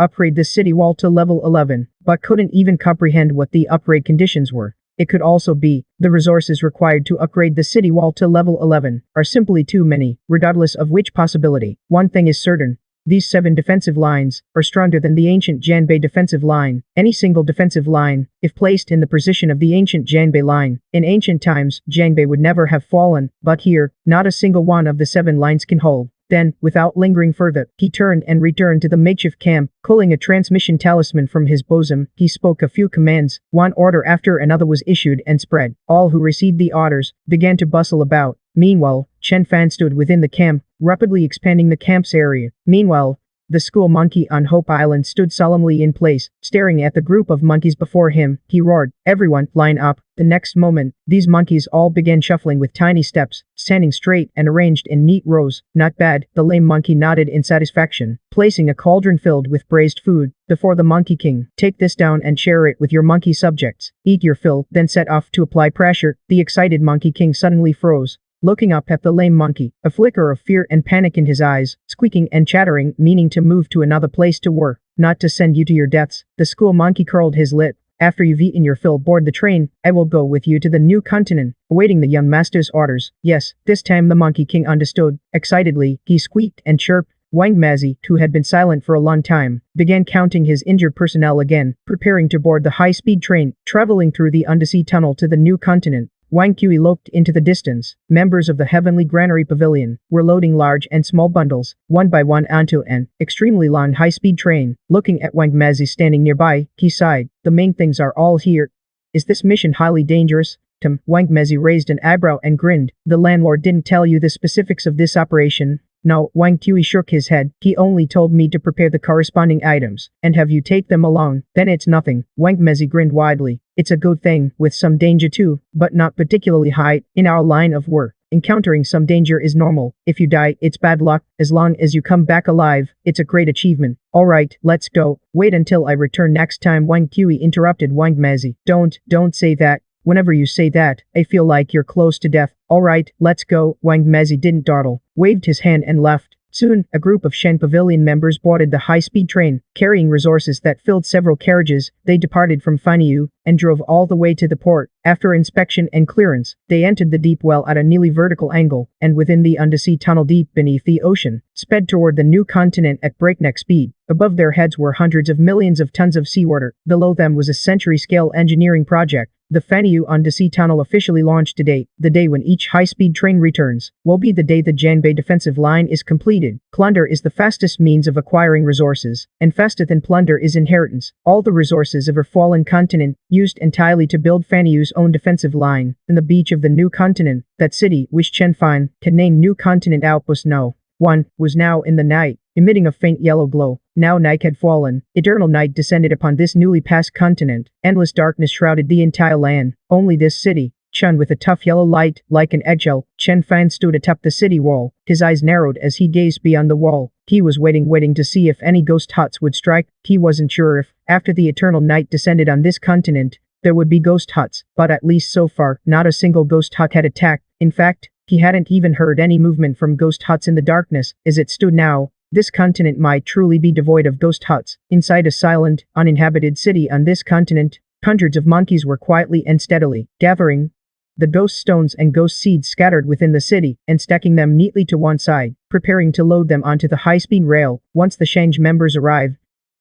upgrade the city wall to level 11, but couldn't even comprehend what the upgrade conditions were. It could also be, the resources required to upgrade the city wall to level 11 are simply too many, regardless of which possibility. One thing is certain. These 7 defensive lines are stronger than the ancient Janbei defensive line. Any single defensive line, if placed in the position of the ancient Janbei line, in ancient times, Janbei would never have fallen, but here, not a single one of the 7 lines can hold. Then, without lingering further, he turned and returned to the makeshift camp. Pulling a transmission talisman from his bosom, he spoke a few commands. One order after another was issued and spread. All who received the orders began to bustle about. Meanwhile, Chen Fan stood within the camp, rapidly expanding the camp's area. Meanwhile, the school monkey on Hope Island stood solemnly in place, staring at the group of monkeys before him. He roared, "Everyone, line up." The next moment, these monkeys all began shuffling with tiny steps, standing straight and arranged in neat rows. "Not bad," the lame monkey nodded in satisfaction, placing a cauldron filled with braised food before the Monkey King. "Take this down and share it with your monkey subjects. Eat your fill, then set off to apply pressure." The excited Monkey King suddenly froze, looking up at the lame monkey, a flicker of fear and panic in his eyes, squeaking and chattering, meaning to move to another place to work, not to send you to your deaths. The school monkey curled his lip. "After you've eaten your fill, board the train. I will go with you to the new continent," awaiting the young master's orders. Yes, this time the Monkey King understood. Excitedly, he squeaked and chirped. Wang Mazi, who had been silent for a long time, began counting his injured personnel again, preparing to board the high-speed train, traveling through the undersea tunnel to the new continent. Wang Kui looked into the distance. Members of the Heavenly Granary Pavilion were loading large and small bundles, one by one onto an extremely long high-speed train. Looking at Wang Mazi standing nearby, he sighed. "The main things are all here. Is this mission highly dangerous?" Wang Mazi raised an eyebrow and grinned. "The landlord didn't tell you the specifics of this operation?" "No," Wang Kui shook his head. "He only told me to prepare the corresponding items, and have you take them along." "Then it's nothing." Wang Mazi grinned widely. "It's a good thing, with some danger too, but not particularly high. In our line of work, encountering some danger is normal. If you die, it's bad luck. As long as you come back alive, it's a great achievement." "Alright, let's go." "Wait until I return next time." Wang Kui interrupted Wang Mazi. Don't say that. Whenever you say that, I feel like you're close to death." "Alright, let's go." Wang Mazi didn't dawdle, waved his hand and left. Soon, a group of Shen Pavilion members boarded the high-speed train, carrying resources that filled several carriages. They departed from Fanyu and drove all the way to the port. After inspection and clearance, they entered the deep well at a nearly vertical angle, and within the undersea tunnel deep beneath the ocean, sped toward the new continent at breakneck speed. Above their heads were hundreds of millions of tons of seawater. Below them was a century-scale engineering project. The Fanyu Undersea Tunnel officially launched today. The day when each high-speed train returns will be the day the Janbei defensive line is completed. Plunder is the fastest means of acquiring resources, and faster than plunder is inheritance. All the resources of our fallen continent, used entirely to build Fanyu's own defensive line. In the beach of the new continent, that city, which Chen Fan can name New Continent Outpost No. 1, was now in the night, emitting a faint yellow glow. Now night had fallen. Eternal night descended upon this newly passed continent. Endless darkness shrouded the entire land. Only this city shone with a tough yellow light, like an eggshell. Chen Fan stood atop the city wall. His eyes narrowed as he gazed beyond the wall. He was waiting to see if any ghost huts would strike. He wasn't sure if, after the eternal night descended on this continent, there would be ghost huts, but at least so far, not a single ghost hut had attacked. In fact, he hadn't even heard any movement from ghost huts in the darkness. As it stood now, this continent might truly be devoid of ghost huts. Inside a silent, uninhabited city on this continent, hundreds of monkeys were quietly and steadily gathering the ghost stones and ghost seeds scattered within the city and stacking them neatly to one side, preparing to load them onto the high-speed rail once the Shang members arrived.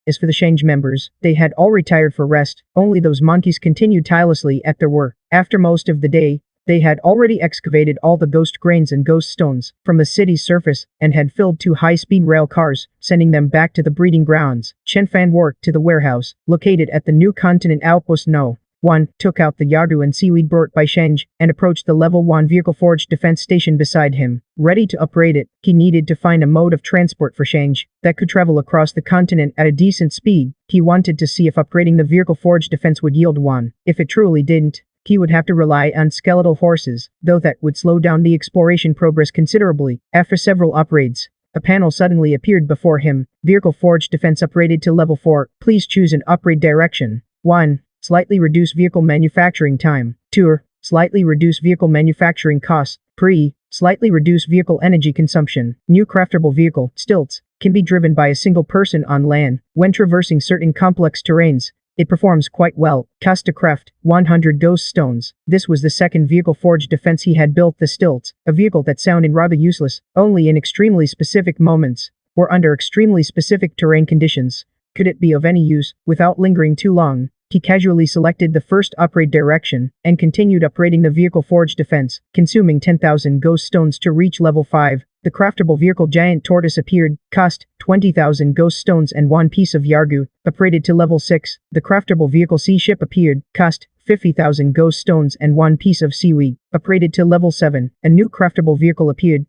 As for the Shang members, they had all retired for rest. Only those monkeys continued tirelessly at their work. After most of the day, they had already excavated all the ghost grains and ghost stones from the city's surface and had filled 2 high-speed rail cars, sending them back to the breeding grounds. Chen Fan worked to the warehouse, located at the new continent outpost No. 1, took out the yardu and seaweed brought by Shang, and approached the level 1 vehicle forge defense station beside him. Ready to upgrade it, he needed to find a mode of transport for Shang that could travel across the continent at a decent speed. He wanted to see if upgrading the vehicle forge defense would yield one. If it truly didn't, he would have to rely on skeletal horses, though that would slow down the exploration progress considerably. After several upgrades, a panel suddenly appeared before him. Vehicle forge defense upgraded to level 4. Please choose an upgrade direction. 1. Slightly reduce vehicle manufacturing time. 2. Slightly reduce vehicle manufacturing costs. 3. Slightly reduced vehicle energy consumption. New craftable vehicle, stilts, can be driven by a single person on land. When traversing certain complex terrains, it performs quite well. Cost to craft, 100 ghost stones. This was the second vehicle forge defense he had built, the stilts, a vehicle that sounded rather useless, only in extremely specific moments, or under extremely specific terrain conditions. Could it be of any use? Without lingering too long, he casually selected the first upgrade direction, and continued upgrading the vehicle forge defense, consuming 10,000 ghost stones to reach level 5. The craftable vehicle giant tortoise appeared, cost 20,000 ghost stones and 1 piece of yargu, upgraded to level 6. The craftable vehicle sea ship appeared, cost 50,000 ghost stones and 1 piece of seaweed, upgraded to level 7. A new craftable vehicle appeared.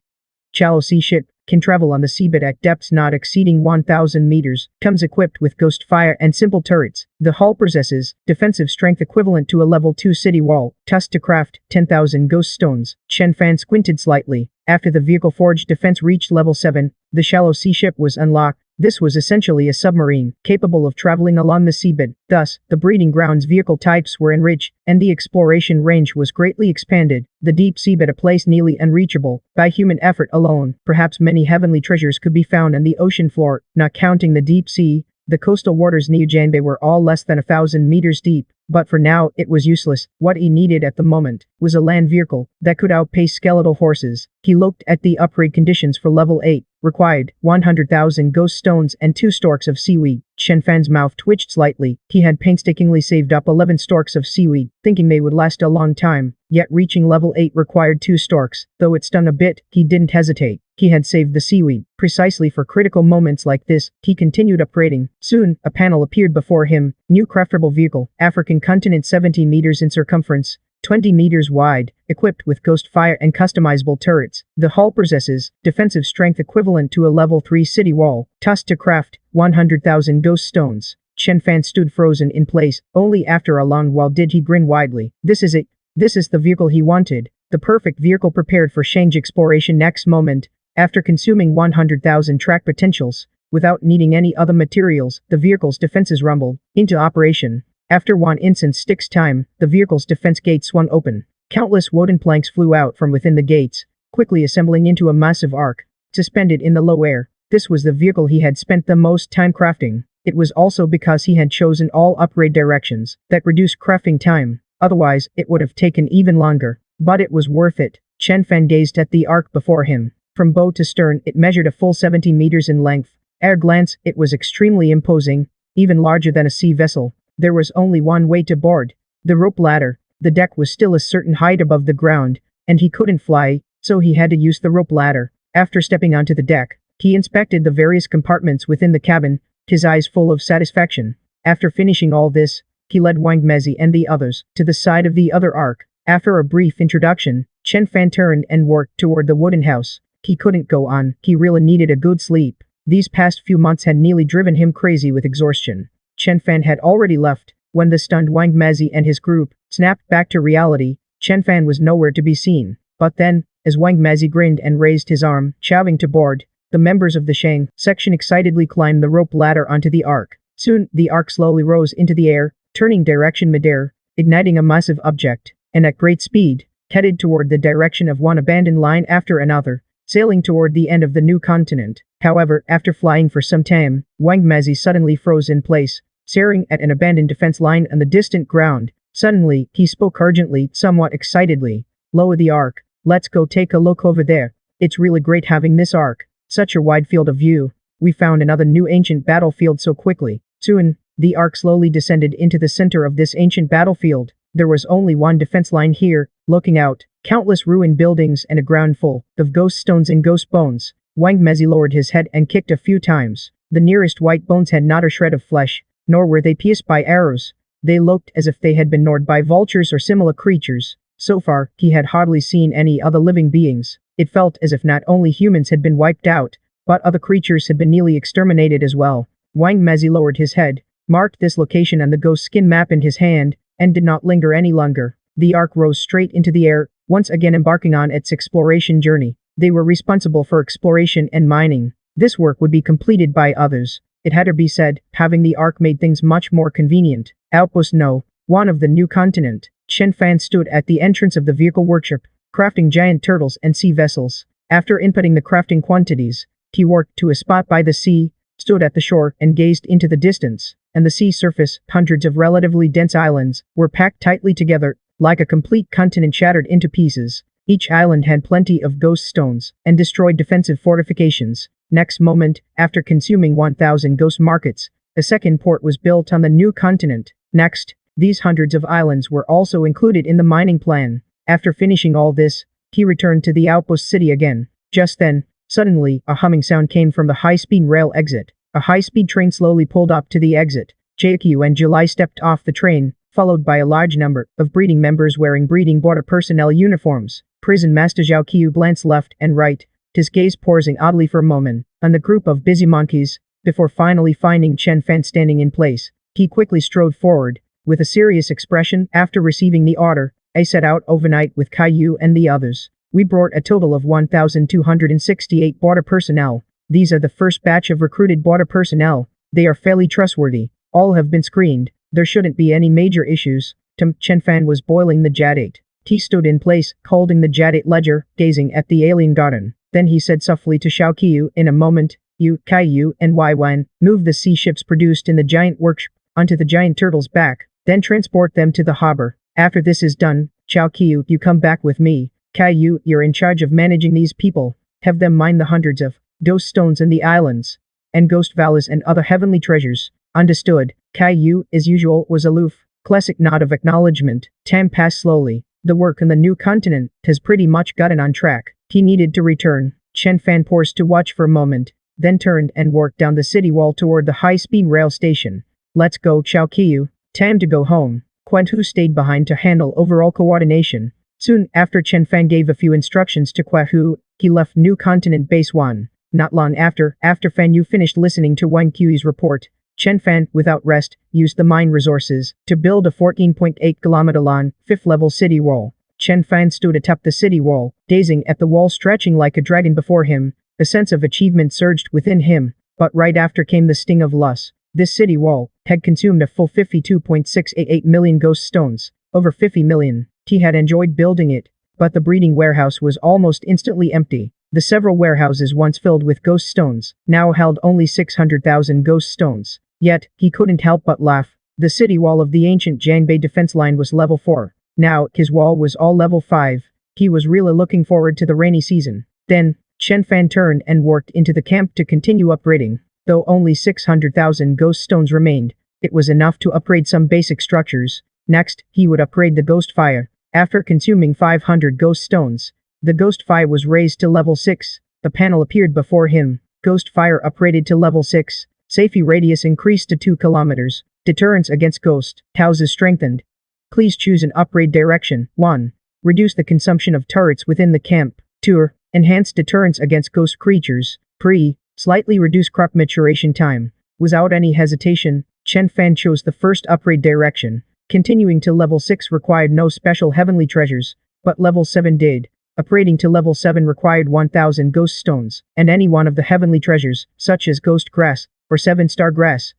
Shallow sea ship, can travel on the seabed at depths not exceeding 1,000 meters, comes equipped with ghost fire and simple turrets. The hull possesses defensive strength equivalent to a level 2 city wall. Cost to craft, 10,000 ghost stones. Chen Fan squinted slightly. After the vehicle forge defense reached level 7, the shallow sea ship was unlocked. This was essentially a submarine, capable of traveling along the seabed. Thus, the breeding grounds vehicle types were enriched, and the exploration range was greatly expanded. The deep seabed, a place nearly unreachable by human effort alone. Perhaps many heavenly treasures could be found on the ocean floor, not counting the deep sea. The coastal waters near Janbei were all less than 1,000 meters deep, but for now it was useless. What he needed at the moment was a land vehicle that could outpace skeletal horses. He looked at the upgrade conditions for level 8. Required 100,000 ghost stones and 2 storks of seaweed. Chen Fan's mouth twitched slightly. He had painstakingly saved up 11 storks of seaweed, thinking they would last a long time. Yet reaching level 8 required 2 storks. Though it stung a bit, he didn't hesitate. He had saved the seaweed precisely for critical moments like this. He continued upgrading. Soon, a panel appeared before him. New craftable vehicle, African continent, 70 meters in circumference, 20 meters wide, equipped with ghost fire and customizable turrets. The hull possesses defensive strength equivalent to a level 3 city wall. Cost to craft, 100,000 ghost stones. Chen Fan stood frozen in place. Only after a long while did he grin widely. This is it. This is the vehicle he wanted. The perfect vehicle prepared for Xianxia exploration. Next moment, after consuming 100,000 track potentials, without needing any other materials, the vehicle's defenses rumbled into operation. After 1 instant stick's time, the vehicle's defense gate swung open. Countless wooden planks flew out from within the gates, quickly assembling into a massive arc, suspended in the low air. This was the vehicle he had spent the most time crafting. It was also because he had chosen all upgrade directions that reduced crafting time. Otherwise, it would have taken even longer. But it was worth it. Chen Fan gazed at the arc before him. From bow to stern, it measured a full 70 meters in length. At a glance, it was extremely imposing, even larger than a sea vessel. There was only one way to board: the rope ladder. The deck was still a certain height above the ground, and he couldn't fly, so he had to use the rope ladder. After stepping onto the deck, he inspected the various compartments within the cabin, his eyes full of satisfaction. After finishing all this, he led Wang Mezi and the others to the side of the other ark. After a brief introduction, Chen Fan turned and walked toward the wooden house. He couldn't go on. He really needed a good sleep. These past few months had nearly driven him crazy with exhaustion. Chen Fan had already left when the stunned Wang Mezi and his group snapped back to reality. Chen Fan was nowhere to be seen. But then, as Wang Mezi grinned and raised his arm, shouting to board, the members of the Shang section excitedly climbed the rope ladder onto the ark. Soon, the ark slowly rose into the air, turning direction midair, igniting a massive object, and at great speed, headed toward the direction of one abandoned line after another, sailing toward the end of the new continent. However, after flying for some time, Wang Mezi suddenly froze in place, staring at an abandoned defense line on the distant ground. Suddenly, he spoke urgently, somewhat excitedly. "Lower the ark. Let's go take a look over there. It's really great having this ark. Such a wide field of view. We found another new ancient battlefield so quickly." Soon, the ark slowly descended into the center of this ancient battlefield. There was only one defense line here. Looking out, countless ruined buildings and a ground full of ghost stones and ghost bones. Wang Mezi lowered his head and kicked a few times. The nearest white bones had not a shred of flesh, nor were they pierced by arrows. They looked as if they had been gnawed by vultures or similar creatures. So far, he had hardly seen any other living beings. It felt as if not only humans had been wiped out, but other creatures had been nearly exterminated as well. Wang Mezi lowered his head, marked this location on the ghost skin map in his hand, and did not linger any longer. The ark rose straight into the air, once again embarking on its exploration journey. They were responsible for exploration and mining. This work would be completed by others. It had to be said, having the ark made things much more convenient. Outpost No. 1 of the new continent. Chen Fan stood at the entrance of the vehicle workshop. crafting giant turtles and sea vessels. After inputting the crafting quantities, he worked to a spot by the sea, stood at the shore and gazed into the distance, and the sea surface, hundreds of relatively dense islands, were packed tightly together, like a complete continent shattered into pieces. Each island had plenty of ghost stones, and destroyed defensive fortifications. Next moment, after consuming 1,000 ghost markets, a second port was built on the new continent. Next, these hundreds of islands were also included in the mining plan. After finishing all this, he returned to the outpost city again. Just then, suddenly, a humming sound came from the high-speed rail exit. A high-speed train slowly pulled up to the exit. JQ and July stepped off the train, followed by a large number of breeding members wearing breeding border personnel uniforms. Prison Master Zhao Qiu glanced left and right, his gaze pausing oddly for a moment on the group of busy monkeys, before finally finding Chen Fan standing in place. He quickly strode forward, with a serious expression. After receiving the order, I set out overnight with Caillou and the others. We brought a total of 1,268 border personnel. These are the first batch of recruited border personnel. They are fairly trustworthy. All have been screened. There shouldn't be any major issues. Chen Fan was boiling the jadate. He stood in place, holding the jadate ledger, gazing at the alien garden. Then he said softly to Xiao Qiu, in a moment, you, Caillou, and Wai Wan, move the sea ships produced in the giant workshop onto the giant turtle's back, then transport them to the harbor. After this is done, Xiao Qiu, you come back with me. Caillou, you're in charge of managing these people. Have them mine the hundreds of ghost stones in the islands, and ghost valleys and other heavenly treasures. Understood. Caillou, as usual, was aloof. Classic nod of acknowledgement. Time passed slowly. The work on the new continent has pretty much gotten on track. He needed to return. Chen Fan paused to watch for a moment, then turned and walked down the city wall toward the high-speed rail station. Let's go, Xiao Qiu. Time to go home. Quan Hu stayed behind to handle overall coordination. Soon after Chen Fan gave a few instructions to Quan Hu, he left New Continent Base 1. Not long after Fan Yu finished listening to Wang Qiu's report, Chen Fan, without rest, used the mine resources to build a 14.8-kilometer-long, 5th-level city wall. Chen Fan stood atop the city wall, gazing at the wall stretching like a dragon before him. A sense of achievement surged within him, but right after came the sting of loss. This city wall had consumed a full 52.688 million ghost stones, over 50 million. He had enjoyed building it, but the breeding warehouse was almost instantly empty. The several warehouses once filled with ghost stones now held only 600,000 ghost stones. Yet, he couldn't help but laugh. The city wall of the ancient Jiangbei defense line was level 4. Now, his wall was all level 5. He was really looking forward to the rainy season. Then, Chen Fan turned and walked into the camp to continue upgrading. Though only 600,000 ghost stones remained, it was enough to upgrade some basic structures. Next, he would upgrade the ghost fire. After consuming 500 ghost stones, the ghost fire was raised to level 6. The panel appeared before him. Ghost fire upgraded to level 6. Safety radius increased to 2 kilometers. Deterrence against ghost houses strengthened. Please choose an upgrade direction. 1. Reduce the consumption of turrets within the camp. 2. Enhance deterrence against ghost creatures. 3. Slightly reduce crop maturation time. Without any hesitation, Chen Fan chose the first upgrade direction. Continuing to level 6 required no special heavenly treasures, but level 7 did. Upgrading to level 7 required 1,000 ghost stones, and any one of the heavenly treasures, such as ghost grass, or 7-star grass.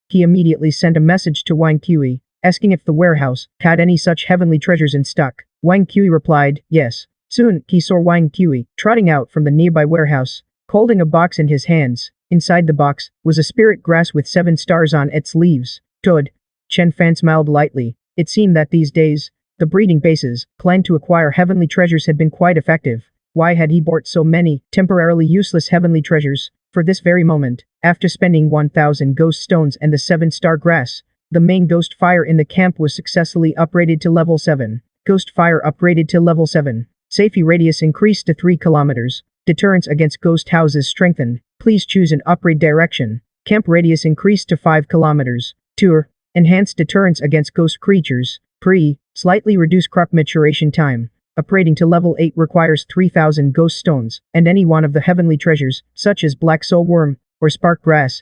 He immediately sent a message to Wang Qi, asking if the warehouse had any such heavenly treasures in stock. Wang Qi replied, yes. Soon, he saw Wang Qi trotting out from the nearby warehouse, holding a box in his hands. Inside the box was a spirit grass with 7 stars on its leaves. Good. Chen Fan smiled lightly. It seemed that these days, the breeding bases planned to acquire heavenly treasures had been quite effective. Why had he bought so many temporarily useless heavenly treasures? For this very moment, after spending 1,000 ghost stones and the 7-star grass, the main ghost fire in the camp was successfully upgraded to level 7. Ghost fire upgraded to level 7. Safety radius increased to 3 kilometers. Deterrence against ghost houses strengthened. Please choose an upgrade direction. Camp radius increased to 5 kilometers. 2. Enhanced deterrence against ghost creatures. 3. Slightly reduced crop maturation time. Upgrading to level 8 requires 3,000 ghost stones, and any one of the heavenly treasures, such as black soul worm, or spark grass.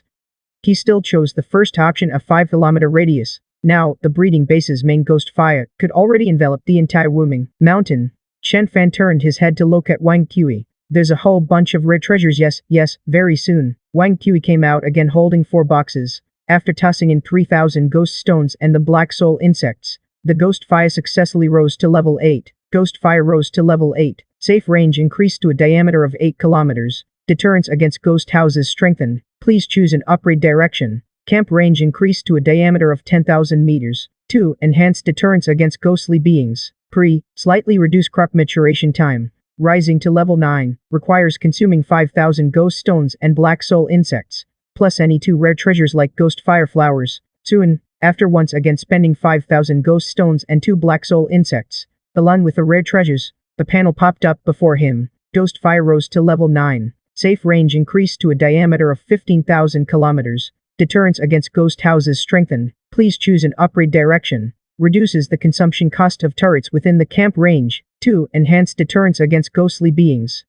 He still chose the first option of 5-kilometer radius. Now, the breeding base's main ghost fire could already envelop the entire Wuming mountain. Chen Fan turned his head to look at Wang Qi. There's a whole bunch of rare treasures, yes, very soon. Wang Qi came out again holding 4 boxes. After tossing in 3,000 ghost stones and the black soul insects, the ghost fire successfully rose to level 8. Ghost fire rose to level 8. Safe range increased to a diameter of 8 kilometers. Deterrence against ghost houses strengthened. Please choose an upgrade direction. Camp range increased to a diameter of 10,000 meters. 2. Enhanced deterrence against ghostly beings. Slightly reduced crop maturation time. Rising to level 9. Requires consuming 5,000 ghost stones and black soul insects. Plus any 2 rare treasures like ghost fire flowers. Soon, after once again spending 5,000 ghost stones and 2 black soul insects, along with the rare treasures, the panel popped up before him. Ghost fire rose to level 9. Safe range increased to a diameter of 15,000 kilometers. Deterrence against ghost houses strengthened. Please choose an upgrade direction. Reduces the consumption cost of turrets within the camp range. 2. Enhanced deterrence against ghostly beings.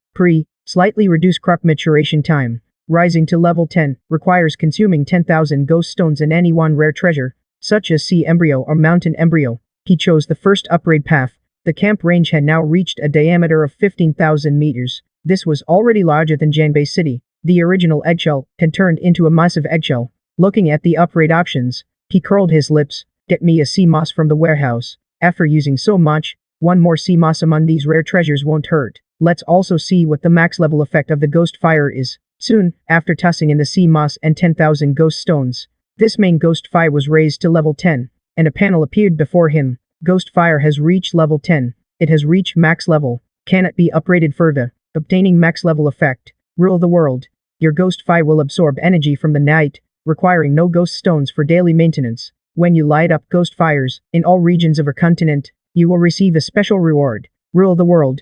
Slightly reduced crop maturation time. Rising to level 10. Requires consuming 10,000 ghost stones and any 1 rare treasure, such as sea embryo or mountain embryo. He chose the first upgrade path. The camp range had now reached a diameter of 15,000 meters. This was already larger than Janbei City. The original eggshell had turned into a massive eggshell. Looking at the upgrade options, he curled his lips. Get me a sea moss from the warehouse. After using so much, 1 more sea moss among these rare treasures won't hurt. Let's also see what the max level effect of the ghost fire is. Soon, after tossing in the sea moss and 10,000 ghost stones, this main ghost fire was raised to level 10, and a panel appeared before him. Ghost fire has reached level 10. It has reached max level. Can it be upgraded further? Obtaining max level effect. Rule the world. Your ghost fire will absorb energy from the night, requiring no ghost stones for daily maintenance. When you light up ghost fires in all regions of our continent, you will receive a special reward. Rule the world.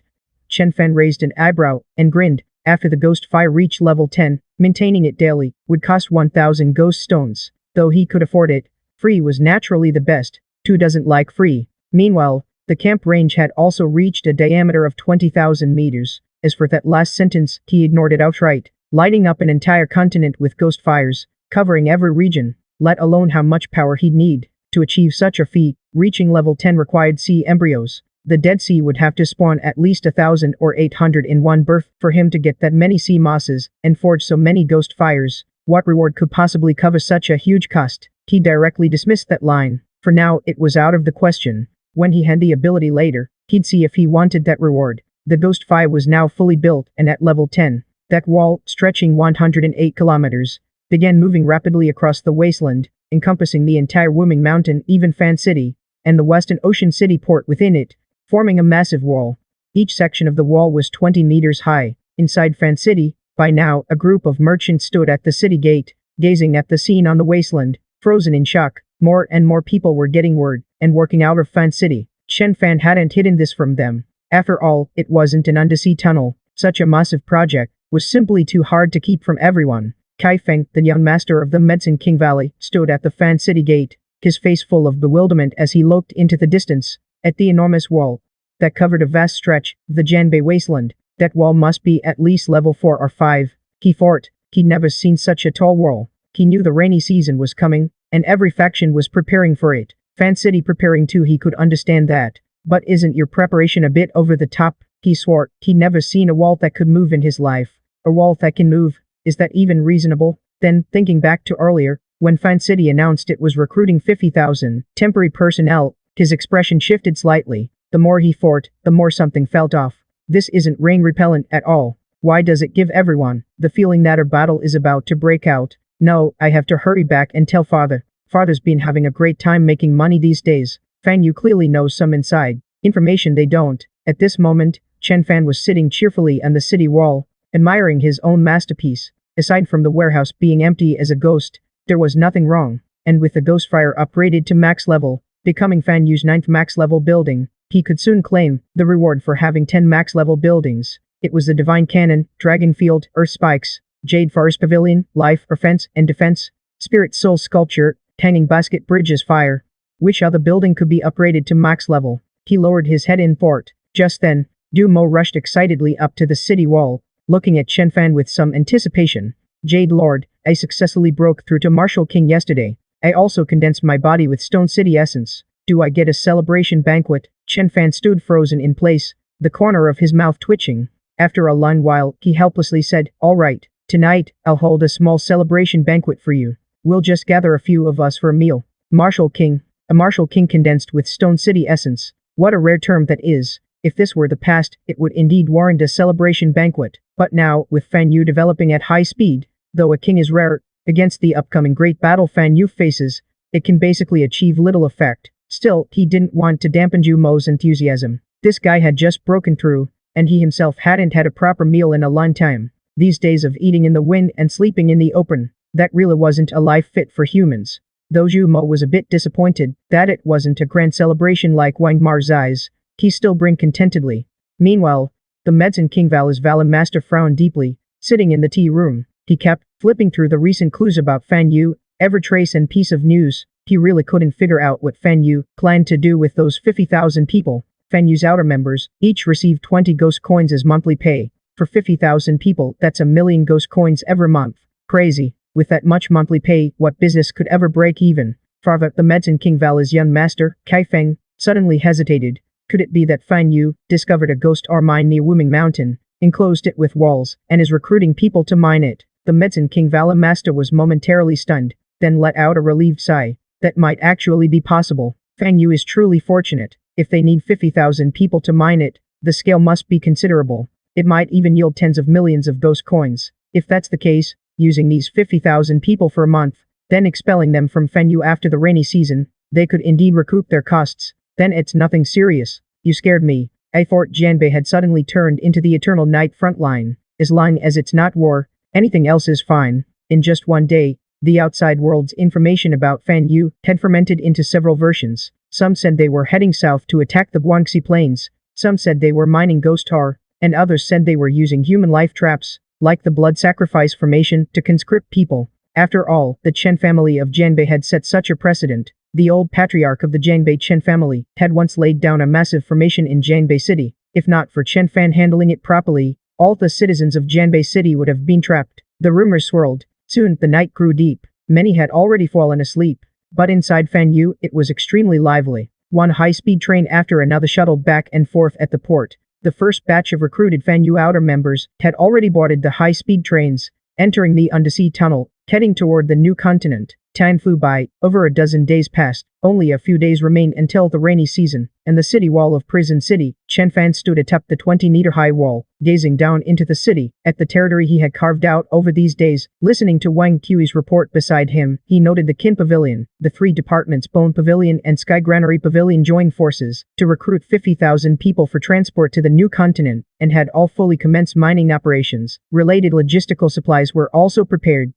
Chen Fan raised an eyebrow and grinned. After the ghost fire reached level 10, maintaining it daily would cost 1,000 ghost stones. Though he could afford it, free was naturally the best. Who doesn't like free? Meanwhile, the camp range had also reached a diameter of 20,000 meters. As for that last sentence, he ignored it outright. Lighting up an entire continent with ghost fires, covering every region, let alone how much power he'd need to achieve such a feat. Reaching level 10 required sea embryos. The Dead Sea would have to spawn at least 1,000 or 800 in one birth for him to get that many sea mosses and forge so many ghost fires. What reward could possibly cover such a huge cost? He directly dismissed that line. For now, it was out of the question. When he had the ability later, he'd see if he wanted that reward. The ghost fire was now fully built and at level 10. That wall, stretching 108 kilometers, began moving rapidly across the wasteland, encompassing the entire Wuming Mountain, even Fan City, and the Western Ocean City port within it, forming a massive wall. Each section of the wall was 20 meters high. Inside Fan City, by now, a group of merchants stood at the city gate, gazing at the scene on the wasteland, frozen in shock. More and more people were getting word and working out of Fan City. Chen Fan hadn't hidden this from them. After all, it wasn't an undersea tunnel. Such a massive project was simply too hard to keep from everyone. Kai Feng, the young master of the Medicine King Valley, stood at the Fan City gate, his face full of bewilderment as he looked into the distance, at the enormous wall that covered a vast stretch of the Janbei wasteland. That wall must be at least level 4 or 5. He thought. He'd never seen such a tall wall. He knew the rainy season was coming, and every faction was preparing for it. Fan City preparing too, he could understand that. But isn't your preparation a bit over the top? He swore. He'd never seen a wall that could move in his life. A wall that can move. Is that even reasonable? Then, thinking back to earlier, when Fan City announced it was recruiting 50,000 temporary personnel, his expression shifted slightly. The more he thought, the more something felt off. This isn't rain repellent at all. Why does it give everyone the feeling that a battle is about to break out? No, I have to hurry back and tell father. Father's been having a great time making money these days. Fan Yu clearly knows some inside information they don't. At this moment, Chen Fan was sitting cheerfully on the city wall, admiring his own masterpiece. Aside from the warehouse being empty as a ghost, there was nothing wrong. And with the ghost fire upgraded to max level, becoming Fan Yu's 9th max level building, he could soon claim the reward for having 10 max level buildings. It was the Divine Cannon, Dragon Field, Earth Spikes, Jade Forest Pavilion, Life, Offense and Defense, Spirit Soul Sculpture, Hanging Basket Bridges Fire. Which other building could be upgraded to max level? He lowered his head in thought. Just then, Du Mo rushed excitedly up to the city wall, looking at Chen Fan with some anticipation. Jade Lord, I successfully broke through to Martial King yesterday. I also condensed my body with Stone City Essence. Do I get a celebration banquet? Chen Fan stood frozen in place, the corner of his mouth twitching. After a long while, he helplessly said, all right, tonight, I'll hold a small celebration banquet for you. We'll just gather a few of us for a meal. Martial King. A Martial King condensed with Stone City Essence. What a rare term that is. If this were the past, it would indeed warrant a celebration banquet. But now, with Fan Yu developing at high speed, though a king is rare, against the upcoming great battle Fan Yu faces, it can basically achieve little effect. Still, he didn't want to dampen Zhu Mo's enthusiasm. This guy had just broken through, and he himself hadn't had a proper meal in a long time. These days of eating in the wind and sleeping in the open, that really wasn't a life fit for humans. Though Zhu Mo was a bit disappointed that it wasn't a grand celebration like Wang Mar's eyes, he still blinked contentedly. Meanwhile, the Medicine King Val's Valin Master frowned deeply, sitting in the tea room. He kept flipping through the recent clues about Fan Yu, every trace and piece of news. He really couldn't figure out what Fan Yu planned to do with those 50,000 people. Fan Yu's outer members each received 20 ghost coins as monthly pay. For 50,000 people, that's 1,000,000 ghost coins every month. Crazy. With that much monthly pay, what business could ever break even? Farva, the Medicine King Val's young master, Kai Feng, suddenly hesitated. Could it be that Fan Yu discovered a ghost ore mine near Wuming Mountain, enclosed it with walls, and is recruiting people to mine it? The Medicine King Val master was momentarily stunned, then let out a relieved sigh. That might actually be possible. Fan Yu is truly fortunate. If they need 50,000 people to mine it, the scale must be considerable. It might even yield tens of millions of ghost coins. If that's the case, using these 50,000 people for a month, then expelling them from Fan Yu after the rainy season, they could indeed recoup their costs. Then it's nothing serious. You scared me. I thought Jianbei had suddenly turned into the Eternal Night front line. As long as it's not war, anything else is fine. In just one day, the outside world's information about Fan Yu had fermented into several versions. Some said they were heading south to attack the Guangxi Plains. Some said they were mining ghost ore, and others said they were using human life traps, like the blood sacrifice formation, to conscript people. After all, the Chen family of Jianbei had set such a precedent. The old patriarch of the Jianbei Chen family had once laid down a massive formation in Jianbei City. If not for Chen Fan handling it properly, all the citizens of Jianbei City would have been trapped. The rumors swirled. Soon, the night grew deep. Many had already fallen asleep. But inside Fan Yu, it was extremely lively. One high-speed train after another shuttled back and forth at the port. The first batch of recruited Fan Yu outer members had already boarded the high-speed trains, entering the undersea tunnel, heading toward the new continent. Time flew by. Over a dozen days passed. Only a few days remained until the rainy season, and the city wall of Prison City. Chen Fan stood atop the 20-meter-high wall, gazing down into the city, at the territory he had carved out over these days. Listening to Wang Qi's report beside him, he noted the Qin Pavilion, the three departments Bone Pavilion and Sky Granary Pavilion joined forces to recruit 50,000 people for transport to the new continent, and had all fully commenced mining operations. Related logistical supplies were also prepared.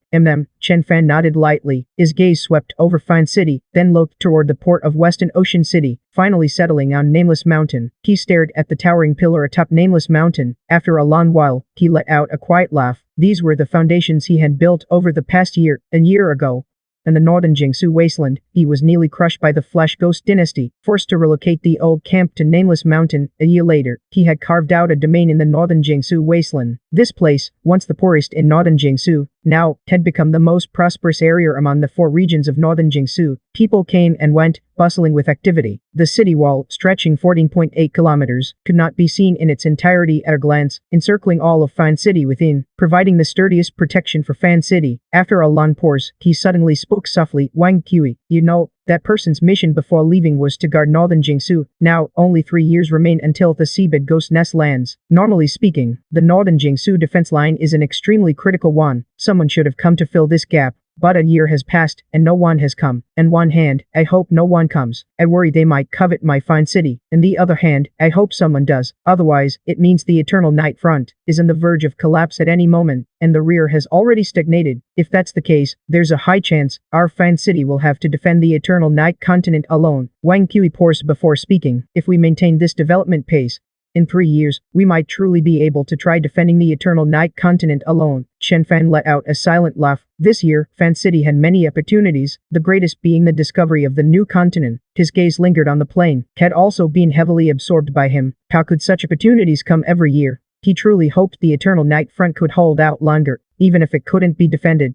Chen Fan nodded lightly. His gaze swept over Fan City, then looked toward the port of Western Ocean City, finally settling on Nameless Mountain. He stared at the towering pillar atop Nameless Mountain. After a long while, he let out a quiet laugh. These were the foundations he had built over the past year. A year ago, in the northern Jiangsu wasteland, he was nearly crushed by the Flesh Ghost dynasty, forced to relocate the old camp to Nameless Mountain. A year later, he had carved out a domain in the northern Jiangsu wasteland. This place, once the poorest in northern Jiangsu, now had become the most prosperous area among the four regions of northern Jiangsu. People came and went, bustling with activity. The city wall, stretching 14.8 kilometers, could not be seen in its entirety at a glance, encircling all of Fan City within, providing the sturdiest protection for Fan City. After a long pause, he suddenly spoke softly. Wang Qi, you know, that person's mission before leaving was to guard northern Jiangsu. Now, only 3 years remain until the seabed ghost nest lands. Normally speaking, the northern Jiangsu defense line is an extremely critical one. Someone should have come to fill this gap. But a year has passed, and no one has come. On one hand, I hope no one comes. I worry they might covet my fine city. On the other hand, I hope someone does. Otherwise, it means the Eternal Night front is on the verge of collapse at any moment, and the rear has already stagnated. If that's the case, there's a high chance our fine city will have to defend the Eternal Night continent alone. Wang Qi paused before speaking. If we maintain this development pace, in 3 years, we might truly be able to try defending the Eternal Night continent alone. Chen Fan let out a silent laugh. This year, Fan City had many opportunities, the greatest being the discovery of the new continent. His gaze lingered on the plain, had also been heavily absorbed by him. How could such opportunities come every year? He truly hoped the Eternal Night front could hold out longer, even if it couldn't be defended.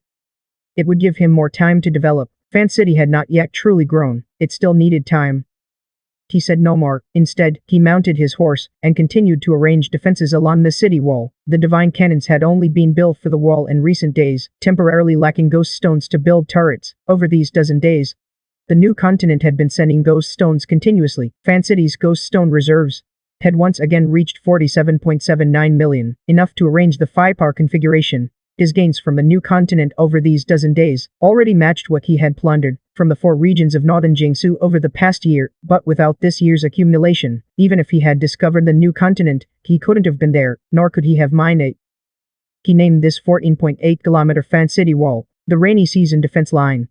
It would give him more time to develop. Fan City had not yet truly grown. It still needed time. He said no more. Instead, he mounted his horse and continued to arrange defenses along the city wall. The divine cannons had only been built for the wall in recent days, temporarily lacking ghost stones to build turrets. Over these dozen days, the new continent had been sending ghost stones continuously. Fan City's ghost stone reserves had once again reached 47.79 million, enough to arrange the 5-power configuration. His gains from the new continent over these dozen days already matched what he had plundered from the 4 regions of northern Jiangsu over the past year, but without this year's accumulation, even if he had discovered the new continent, he couldn't have been there, nor could he have mined it. He named this 14.8-kilometer fan city wall the rainy season defense line.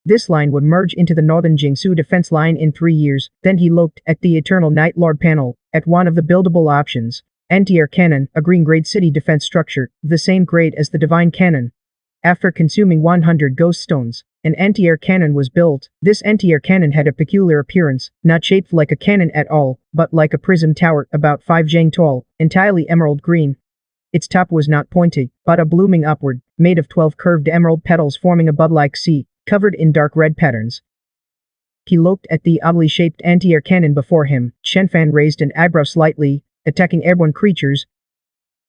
This line would merge into the northern Jiangsu defense line in 3 years. Then he looked at the Eternal Night Lord panel, at one of the buildable options. Anti-air cannon, a green-grade city defense structure, the same grade as the divine cannon. After consuming 100 ghost stones, an anti-air cannon was built. This anti-air cannon had a peculiar appearance, not shaped like a cannon at all, but like a prism tower about 5 zhang tall, entirely emerald green. Its top was not pointed, but a blooming upward, made of 12 curved emerald petals forming a bud-like sea, covered in dark red patterns. He looked at the oddly shaped anti-air cannon before him. Shenfan raised an eyebrow slightly, attacking airborne creatures.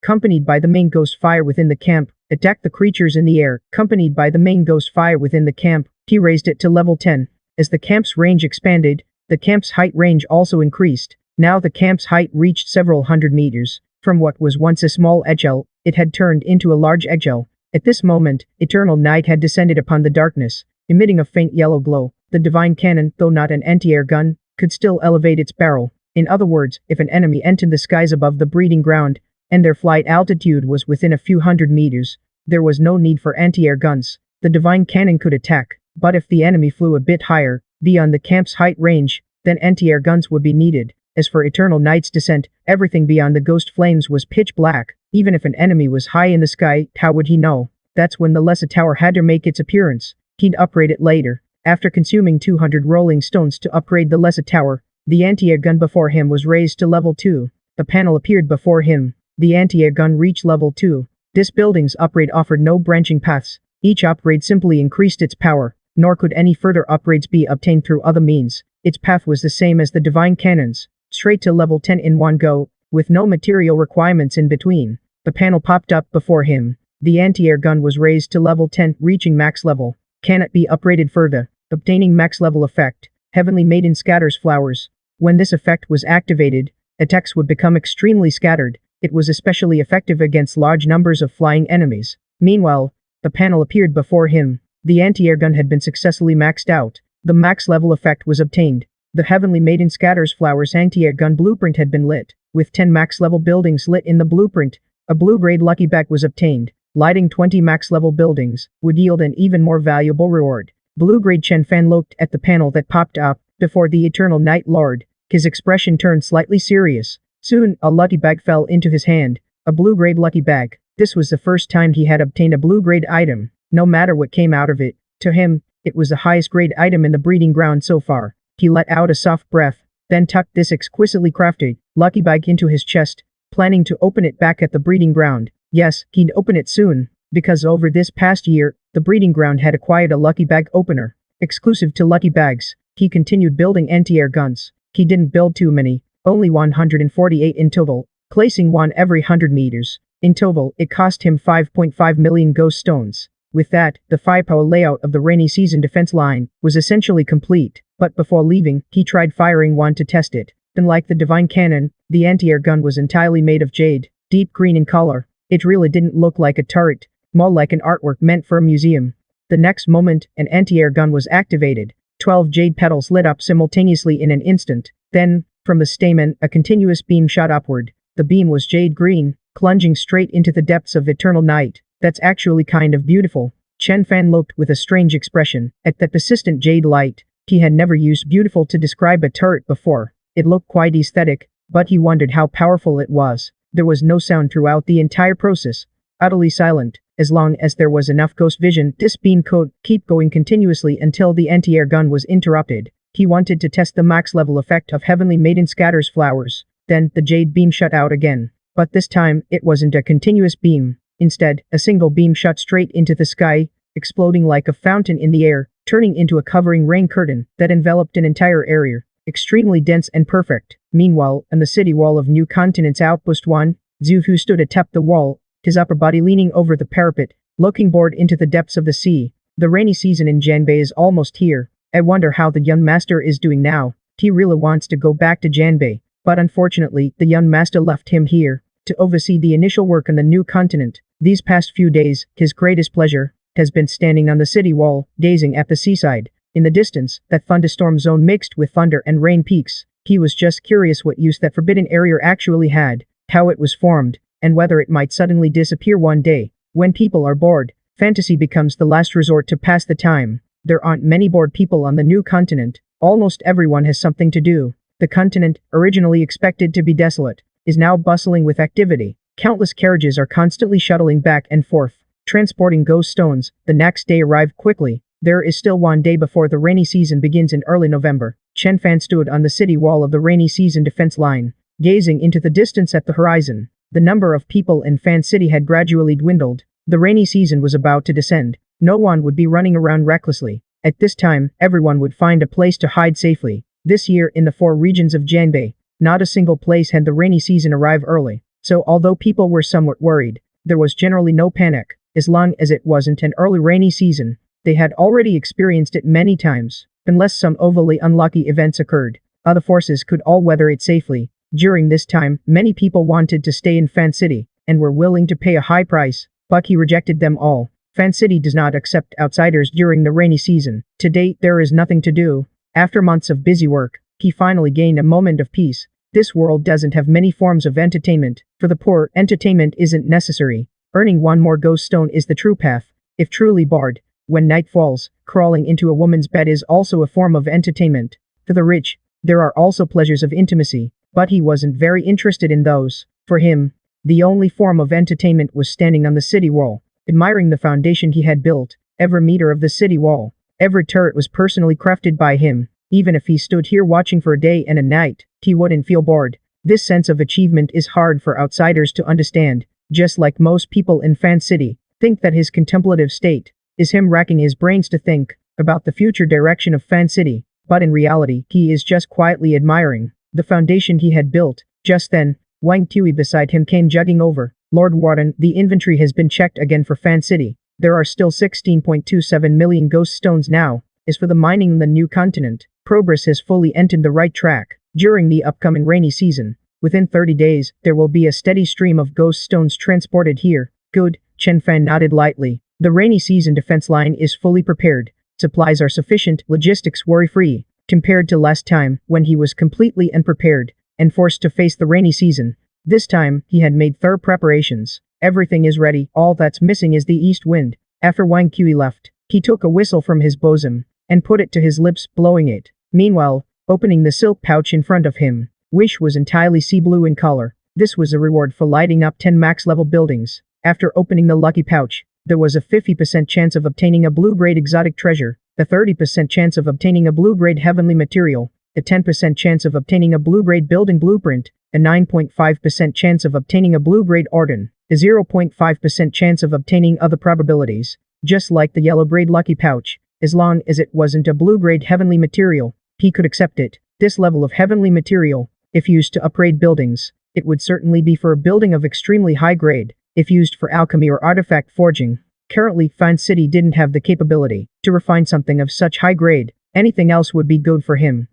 Accompanied by the main ghost fire within the camp, attacked the creatures in the air. Accompanied by the main ghost fire within the camp, he raised it to level 10. As the camp's range expanded, the camp's height range also increased. Now the camp's height reached several hundred meters. From what was once a small eggshell, it had turned into a large eggshell. At this moment, eternal night had descended upon the darkness, emitting a faint yellow glow. The divine cannon, though not an anti-air gun, could still elevate its barrel. In other words, if an enemy entered the skies above the breeding ground, and their flight altitude was within a few hundred meters, there was no need for anti-air guns. The divine cannon could attack, but if the enemy flew a bit higher, beyond the camp's height range, then anti-air guns would be needed. As for Eternal Night's descent, everything beyond the ghost flames was pitch black. Even if an enemy was high in the sky, how would he know? That's when the Lesser Tower had to make its appearance. He'd upgrade it later. After consuming 200 rolling stones to upgrade the Lesser Tower, the anti-air gun before him was raised to level 2. The panel appeared before him. The anti-air gun reached level 2. This building's upgrade offered no branching paths. Each upgrade simply increased its power, nor could any further upgrades be obtained through other means. Its path was the same as the divine cannons, straight to level 10 in one go, with no material requirements in between. The panel popped up before him. The anti-air gun was raised to level 10, reaching max level. Can it be upgraded further? Obtaining max level effect. Heavenly Maiden scatters flowers. When this effect was activated, attacks would become extremely scattered. It was especially effective against large numbers of flying enemies. Meanwhile, the panel appeared before him. The anti-air gun had been successfully maxed out. The max level effect was obtained. The Heavenly Maiden scatters flowers anti-air gun blueprint had been lit. With 10 max level buildings lit in the blueprint, a blue-grade lucky bag was obtained. Lighting 20 max level buildings would yield an even more valuable reward. Blue-grade Chen Fan looked at the panel that popped up before the Eternal Night Lord. His expression turned slightly serious. Soon, a lucky bag fell into his hand. A blue-grade lucky bag. This was the first time he had obtained a blue-grade item. No matter what came out of it, to him, it was the highest grade item in the breeding ground so far. He let out a soft breath, then tucked this exquisitely crafted lucky bag into his chest, planning to open it back at the breeding ground. Yes, he'd open it soon, because over this past year, the breeding ground had acquired a lucky bag opener, exclusive to lucky bags. He continued building anti-air guns. He didn't build too many, only 148 in total, placing one every 100 meters. In total, it cost him 5.5 million ghost stones. With that, the 5-power layout of the rainy season defense line was essentially complete, but before leaving, he tried firing one to test it. Unlike the divine cannon, the anti-air gun was entirely made of jade, deep green in color. It really didn't look like a turret, more like an artwork meant for a museum. The next moment, an anti-air gun was activated. 12 jade petals lit up simultaneously in an instant. Then, from the stamen, a continuous beam shot upward. The beam was jade green, plunging straight into the depths of eternal night. That's actually kind of beautiful. Chen Fan looked with a strange expression at that persistent jade light. He had never used beautiful to describe a turret before. It looked quite aesthetic, but he wondered how powerful it was. There was no sound throughout the entire process. Utterly silent. As long as there was enough ghost vision, this beam could keep going continuously until the anti-air gun was interrupted. He wanted to test the max level effect of Heavenly Maiden scatters flowers. Then, the jade beam shot out again. But this time, it wasn't a continuous beam. Instead, a single beam shot straight into the sky, exploding like a fountain in the air, turning into a covering rain curtain that enveloped an entire area. Extremely dense and perfect. Meanwhile, on the city wall of New Continent's Outpost 1, Zhu stood atop the wall, his upper body leaning over the parapet, looking bored into the depths of the sea. The rainy season in Janbei is almost here. I wonder how the young master is doing now. He really wants to go back to Janbei. But unfortunately, the young master left him here to oversee the initial work on the new continent. These past few days, his greatest pleasure has been standing on the city wall, gazing at the seaside. In the distance, that thunderstorm zone mixed with thunder and rain peaks. He was just curious what use that forbidden area actually had, how it was formed, and whether it might suddenly disappear one day. When people are bored, fantasy becomes the last resort to pass the time. There aren't many bored people on the new continent. Almost everyone has something to do. The continent, originally expected to be desolate, is now bustling with activity. Countless carriages are constantly shuttling back and forth, transporting ghost stones. The next day arrived quickly. There is still one day before the rainy season begins in early November. Chen Fan stood on the city wall of the rainy season defense line, gazing into the distance at the horizon. The number of people in Fan City had gradually dwindled. The rainy season was about to descend. No one would be running around recklessly. At this time, everyone would find a place to hide safely. This year, in the 4 regions of Jianbei, not a single place had the rainy season arrive early. So although people were somewhat worried, there was generally no panic. As long as it wasn't an early rainy season, they had already experienced it many times. Unless some overly unlucky events occurred, other forces could all weather it safely. During this time, many people wanted to stay in Fan City, and were willing to pay a high price, but he rejected them all. Fan City does not accept outsiders during the rainy season. To date, there is nothing to do. After months of busy work, he finally gained a moment of peace. This world doesn't have many forms of entertainment. For the poor, entertainment isn't necessary. Earning one more ghost stone is the true path. If truly bored, when night falls, crawling into a woman's bed is also a form of entertainment. For the rich, there are also pleasures of intimacy, but he wasn't very interested in those. For him, the only form of entertainment was standing on the city wall, admiring the foundation he had built. Every meter of the city wall, every turret was personally crafted by him. Even if he stood here watching for a day and a night, he wouldn't feel bored. This sense of achievement is hard for outsiders to understand. Just like most people in Fan City, think that his contemplative state is him racking his brains to think about the future direction of Fan City, but in reality, he is just quietly admiring the foundation he had built. Just then, Wang Tui beside him came jogging over. Lord Warden, the inventory has been checked again for Fan City. There are still 16.27 million ghost stones now. As for the mining in the new continent, progress has fully entered the right track. During the upcoming rainy season, within 30 days, there will be a steady stream of ghost stones transported here. Good, Chen Fan nodded lightly. The rainy season defense line is fully prepared. Supplies are sufficient, logistics worry-free. Compared to last time, when he was completely unprepared and forced to face the rainy season, this time, he had made thorough preparations. Everything is ready, all that's missing is the east wind. After Wang Kui left, he took a whistle from his bosom and put it to his lips, blowing it. Meanwhile, opening the silk pouch in front of him, which was entirely sea blue in color. This was a reward for lighting up 10 max-level buildings. After opening the lucky pouch, there was a 50% chance of obtaining a blue-grade exotic treasure, a 30% chance of obtaining a blue-grade heavenly material, a 10% chance of obtaining a blue-grade building blueprint, a 9.5% chance of obtaining a blue-grade organ, a 0.5% chance of obtaining other probabilities. Just like the yellow-grade lucky pouch, as long as it wasn't a blue-grade heavenly material, he could accept it. This level of heavenly material, if used to upgrade buildings, it would certainly be for a building of extremely high grade. If used for alchemy or artifact forging, currently Fan City didn't have the capability to refine something of such high grade. Anything else would be good for him.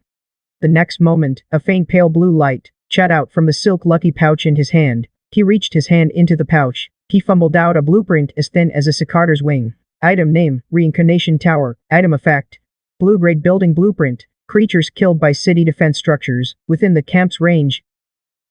The next moment, a faint pale blue light shot out from the silk lucky pouch in his hand. He reached his hand into the pouch. He fumbled out a blueprint as thin as a cicadar's wing. Item name, Reincarnation Tower. Item effect, blue-grade building blueprint. Creatures killed by city defense structures within the camp's range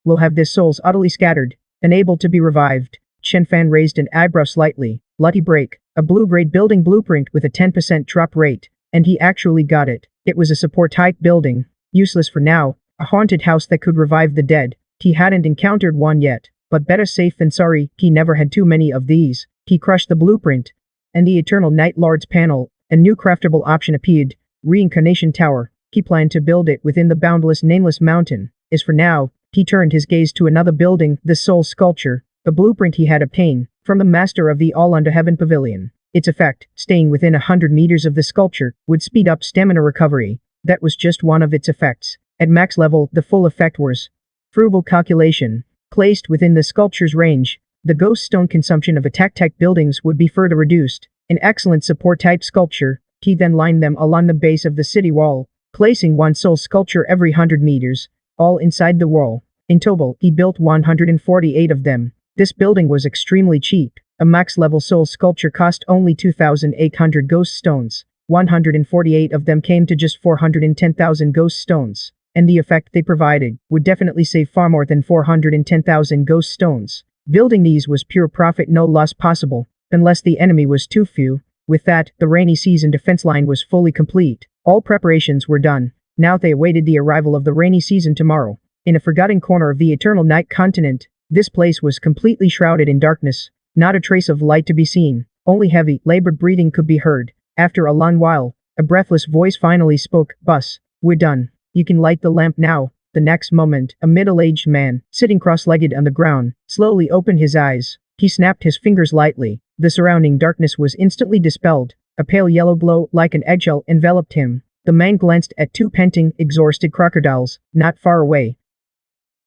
will have their souls utterly scattered, unable to be revived. Chen Fan raised an eyebrow slightly. Lucky break, a blue-grade building blueprint with a 10% drop rate, and he actually got it. It was a support-type building, useless for now, a haunted house that could revive the dead. He hadn't encountered one yet, but better safe than sorry. He never had too many of these. He crushed the blueprint, and the Eternal Night Lord's panel. A new craftable option appeared, Reincarnation Tower. He planned to build it within the boundless nameless mountain. As for now, he turned his gaze to another building, the Soul Sculpture, the blueprint he had obtained from the master of the All Under Heaven Pavilion. Its effect, staying within 100 meters of the sculpture, would speed up stamina recovery. That was just one of its effects. At max level, the full effect was frugal calculation. Placed within the sculpture's range, the ghost stone consumption of attack-type buildings would be further reduced. An excellent support-type sculpture, he then lined them along the base of the city wall, placing one soul sculpture every 100 meters. all inside the wall. In total, he built 148 of them. This building was extremely cheap. A max-level soul sculpture cost only 2,800 ghost stones. 148 of them came to just 410,000 ghost stones. And the effect they provided would definitely save far more than 410,000 ghost stones. Building these was pure profit, no loss possible, unless the enemy was too few. With that, the rainy season defense line was fully complete. All preparations were done. Now they awaited the arrival of the rainy season tomorrow. In a forgotten corner of the Eternal Night continent, this place was completely shrouded in darkness. Not a trace of light to be seen. Only heavy, labored breathing could be heard. After a long while, a breathless voice finally spoke. "Boss, we're done. You can light the lamp now." The next moment, a middle-aged man, sitting cross-legged on the ground, slowly opened his eyes. He snapped his fingers lightly. The surrounding darkness was instantly dispelled. A pale yellow glow, like an eggshell, enveloped him. The man glanced at two panting, exhausted crocodiles, not far away.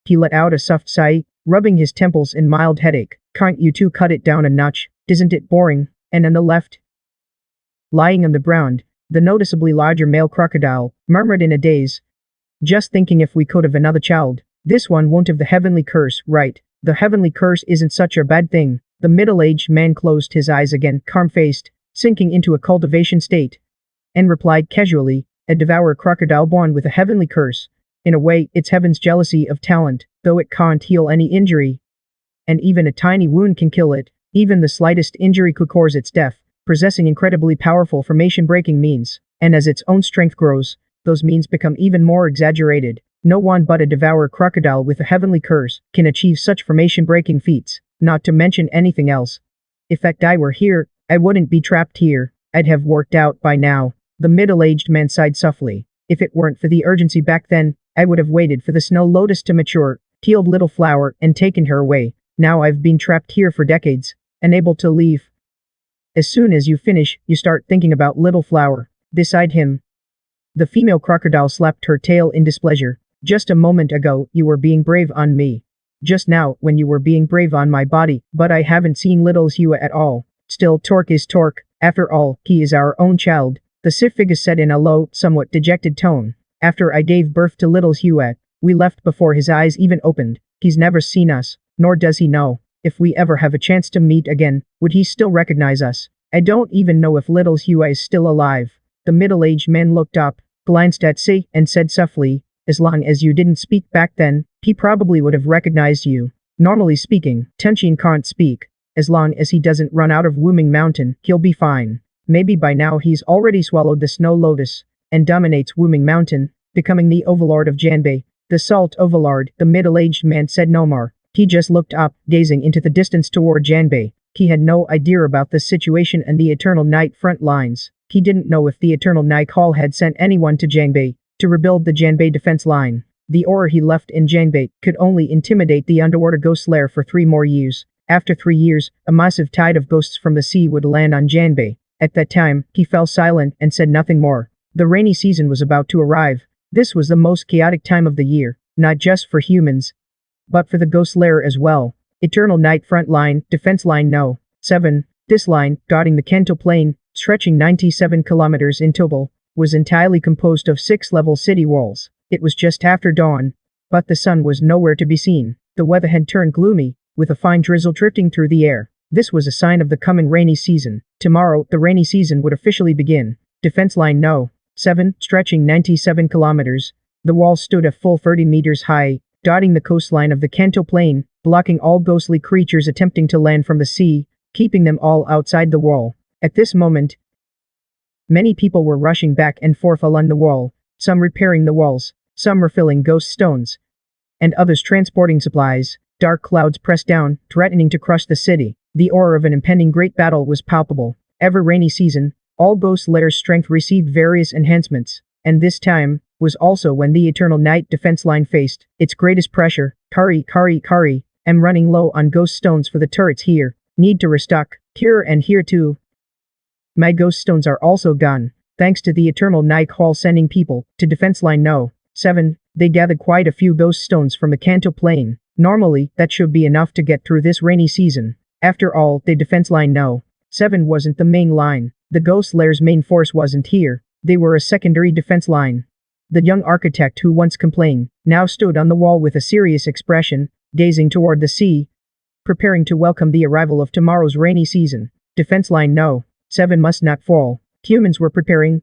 He let out a soft sigh, rubbing his temples in mild headache. "Can't you two cut it down a notch? Isn't it boring?" And on the left, lying on the ground, the noticeably larger male crocodile murmured in a daze. "Just thinking if we could have another child. This one won't have the heavenly curse, right? The heavenly curse isn't such a bad thing." The middle-aged man closed his eyes again, calm-faced, sinking into a cultivation state, and replied casually, "A devourer crocodile born with a heavenly curse. In a way, it's heaven's jealousy of talent, though it can't heal any injury. And even a tiny wound can kill it. Even the slightest injury could cause its death, possessing incredibly powerful formation-breaking means. And as its own strength grows, those means become even more exaggerated. No one but a devourer crocodile with a heavenly curse can achieve such formation-breaking feats, not to mention anything else. If that guy were here, I wouldn't be trapped here. I'd have worked out by now." The middle-aged man sighed softly. "If it weren't for the urgency back then, I would have waited for the snow lotus to mature, killed little flower, and taken her away. Now I've been trapped here for decades, unable to leave." "As soon as you finish, you start thinking about little flower." Beside him, the female crocodile slapped her tail in displeasure. "Just a moment ago, you were being brave on me. Just now, when you were being brave on my body, but I haven't seen little Xianxia at all. Still, torque is torque. After all, he is our own child," the Siphigus said in a low, somewhat dejected tone. "After I gave birth to little Xianxia, we left before his eyes even opened. He's never seen us, nor does he know. If we ever have a chance to meet again, would he still recognize us? I don't even know if little Xianxia is still alive." The middle-aged man looked up, glanced at Si, and said softly, "As long as you didn't speak back then, he probably would have recognized you. Normally speaking, Tenshin can't speak. As long as he doesn't run out of Wuming Mountain, he'll be fine. Maybe by now he's already swallowed the snow lotus, and dominates Wuming Mountain, becoming the overlord of Janbei." The salt overlord, the middle-aged man said no more. He just looked up, gazing into the distance toward Janbei. He had no idea about the situation and the Eternal Night front lines. He didn't know if the Eternal Night Hall had sent anyone to Janbei to rebuild the Janbei defense line. The aura he left in Janbei could only intimidate the underwater ghost lair for 3 more years. After 3 years, a massive tide of ghosts from the sea would land on Janbei. At that time, he fell silent and said nothing more. The rainy season was about to arrive. This was the most chaotic time of the year, not just for humans, but for the ghost lair as well. Eternal Night front line, defense line No. 7. This line, dotting the Kanto Plain, stretching 97 kilometers in total, was entirely composed of 6-level city walls. It was just after dawn, but the sun was nowhere to be seen. The weather had turned gloomy, with a fine drizzle drifting through the air. This was a sign of the coming rainy season. Tomorrow, the rainy season would officially begin. Defense line No. 7, stretching 97 kilometers. The wall stood a full 30 meters high, dotting the coastline of the Kanto Plain, blocking all ghostly creatures attempting to land from the sea, keeping them all outside the wall. At this moment, many people were rushing back and forth along the wall, some repairing the walls, some refilling ghost stones, and others transporting supplies. Dark clouds pressed down, threatening to crush the city. The aura of an impending great battle was palpable. Every rainy season, all ghost lairs' strength received various enhancements, and this time was also when the Eternal Night defense line faced its greatest pressure. Kari, I'm running low on ghost stones for the turrets here. Need to restock. Here and here too. My ghost stones are also gone. Thanks to the Eternal Night Hall sending people to defense line No. 7, they gathered quite a few ghost stones from the Kanto Plain. Normally, that should be enough to get through this rainy season. After all, the defense line No. 7 wasn't the main line. The ghost lair's main force wasn't here. They were a secondary defense line. The young architect who once complained, now stood on the wall with a serious expression, gazing toward the sea, preparing to welcome the arrival of tomorrow's rainy season. Defense line no. 7 must not fall. Humans were preparing,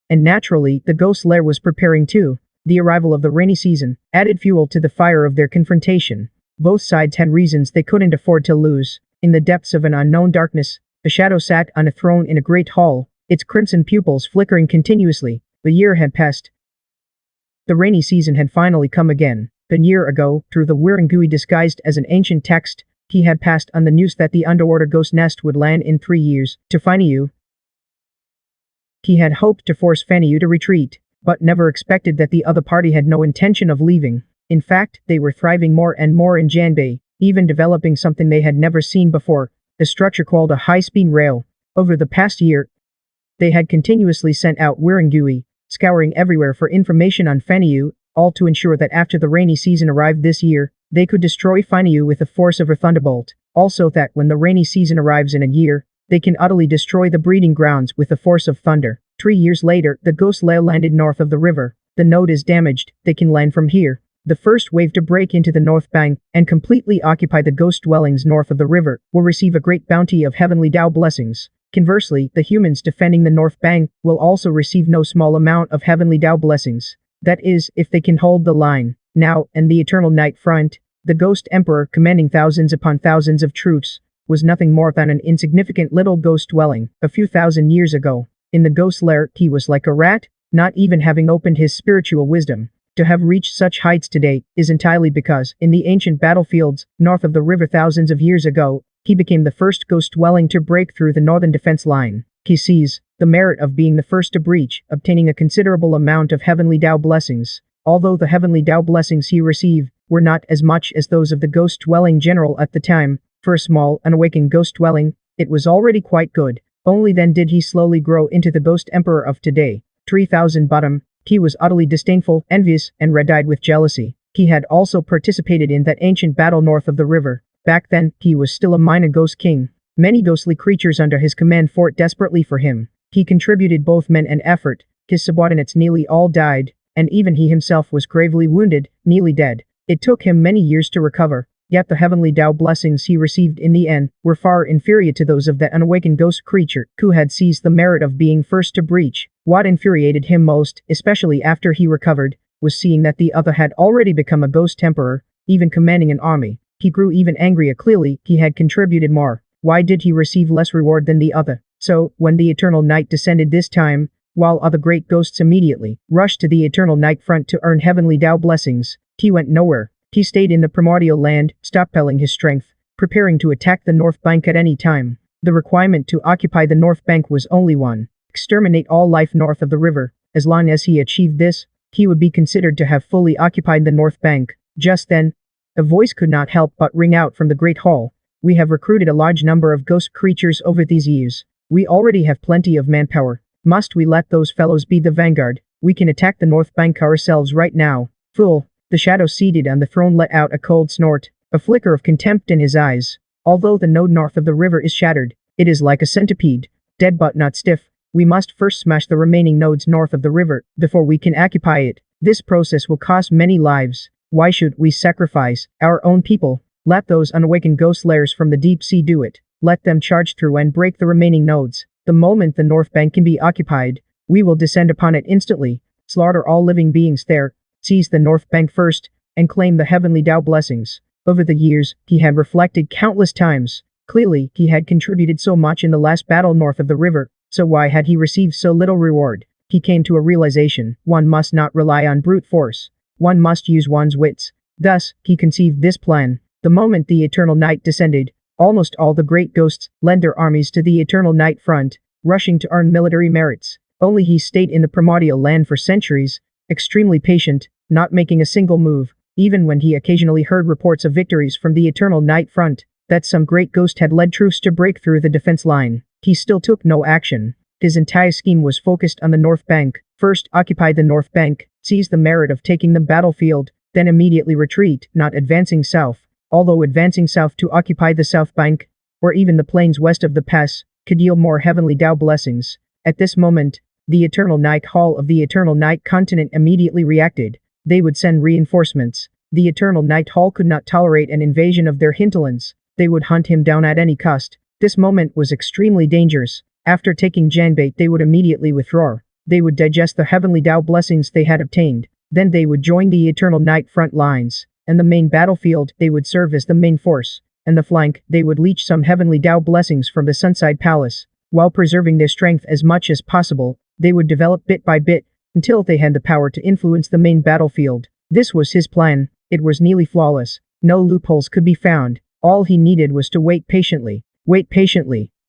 and naturally, the ghost lair was preparing too. The arrival of the rainy season added fuel to the fire of their confrontation. Both sides had reasons they couldn't afford to lose. In the depths of an unknown darkness, a shadow sat on a throne in a great hall, its crimson pupils flickering continuously. The year had passed. The rainy season had finally come again. A year ago, through the Wirangui disguised as an ancient text, he had passed on the news that the underwater ghost nest would land in 3 years. To Faniu, he had hoped to force Faniu to retreat, but never expected that the other party had no intention of leaving. In fact, they were thriving more and more in Janbei, even developing something they had never seen before, a structure called a high-speed rail. Over the past year, they had continuously sent out Wirangui, scouring everywhere for information on Faniu, all to ensure that after the rainy season arrived this year, they could destroy Faniu with the force of a thunderbolt. Also that when the rainy season arrives in a year, they can utterly destroy the breeding grounds with the force of thunder. 3 years later, the ghost lair landed north of the river. The node is damaged, they can land from here. The first wave to break into the north bank and completely occupy the ghost dwellings north of the river will receive a great bounty of heavenly Dao blessings. Conversely, the humans defending the north bank will also receive no small amount of heavenly Dao blessings. That is, if they can hold the line. Now, in the eternal night front, the ghost emperor commanding thousands upon thousands of troops was nothing more than an insignificant little ghost dwelling a few thousand years ago. In the ghost lair, he was like a rat, not even having opened his spiritual wisdom. To have reached such heights today is entirely because, in the ancient battlefields north of the river thousands of years ago, he became the first ghost dwelling to break through the northern defense line. He sees the merit of being the first to breach, obtaining a considerable amount of heavenly Dao blessings. Although the heavenly Dao blessings he received were not as much as those of the ghost dwelling general at the time, for a small, unawakened ghost dwelling, it was already quite good. Only then did he slowly grow into the ghost emperor of today. 3000 bottom. He was utterly disdainful, envious, and red-eyed with jealousy. He had also participated in that ancient battle north of the river. Back then, he was still a minor ghost king. Many ghostly creatures under his command fought desperately for him. He contributed both men and effort. His subordinates nearly all died, and even he himself was gravely wounded, nearly dead. It took him many years to recover, yet the heavenly Dao blessings he received in the end were far inferior to those of that unawakened ghost creature who had seized the merit of being first to breach. What infuriated him most, especially after he recovered, was seeing that the other had already become a ghost emperor, even commanding an army. He grew even angrier. Clearly, he had contributed more. Why did he receive less reward than the other? So, when the eternal night descended this time, while other great ghosts immediately rushed to the eternal night front to earn heavenly Dao blessings, he went nowhere. He stayed in the primordial land, stockpiling his strength, preparing to attack the north bank at any time. The requirement to occupy the north bank was only one: exterminate all life north of the river. As long as he achieved this, he would be considered to have fully occupied the north bank. Just then, a voice could not help but ring out from the great hall. We have recruited a large number of ghost creatures over these years. We already have plenty of manpower. Must we let those fellows be the vanguard? We can attack the north bank ourselves right now. Fool. The shadow seated on the throne let out a cold snort, a flicker of contempt in his eyes. Although the node north of the river is shattered, it is like a centipede, dead but not stiff. We must first smash the remaining nodes north of the river before we can occupy it. This process will cost many lives. Why should we sacrifice our own people? Let those unawakened ghost lairs from the deep sea do it. Let them charge through and break the remaining nodes. The moment the north bank can be occupied, we will descend upon it instantly, slaughter all living beings there, seize the north bank first, and claim the heavenly Dao blessings. Over the years, he had reflected countless times. Clearly, he had contributed so much in the last battle north of the river, so why had he received so little reward? He came to a realization: one must not rely on brute force. One must use one's wits. Thus, he conceived this plan. The moment the eternal night descended, almost all the great ghosts led their armies to the eternal night front, rushing to earn military merits. Only he stayed in the primordial land for centuries, extremely patient, not making a single move, even when he occasionally heard reports of victories from the eternal night front, that some great ghost had led troops to break through the defense line. He still took no action. His entire scheme was focused on the north bank. First, occupy the north bank, seize the merit of taking the battlefield, then immediately retreat, not advancing south. Although advancing south to occupy the south bank, or even the plains west of the pass, could yield more heavenly Dao blessings. At this moment, The Eternal Night Hall of the Eternal Night Continent immediately reacted. They would send reinforcements. The Eternal Night Hall could not tolerate an invasion of their hinterlands. They would hunt him down at any cost. This moment was extremely dangerous. After taking Janbei, they would immediately withdraw. They would digest the heavenly Dao blessings they had obtained. Then they would join the Eternal Night front lines. And the main battlefield, they would serve as the main force. And the flank, they would leech some heavenly Dao blessings from the Sunside Palace. While preserving their strength as much as possible, they would develop bit by bit, until they had the power to influence the main battlefield. This was his plan. It was nearly flawless. No loopholes could be found. All he needed was to wait patiently,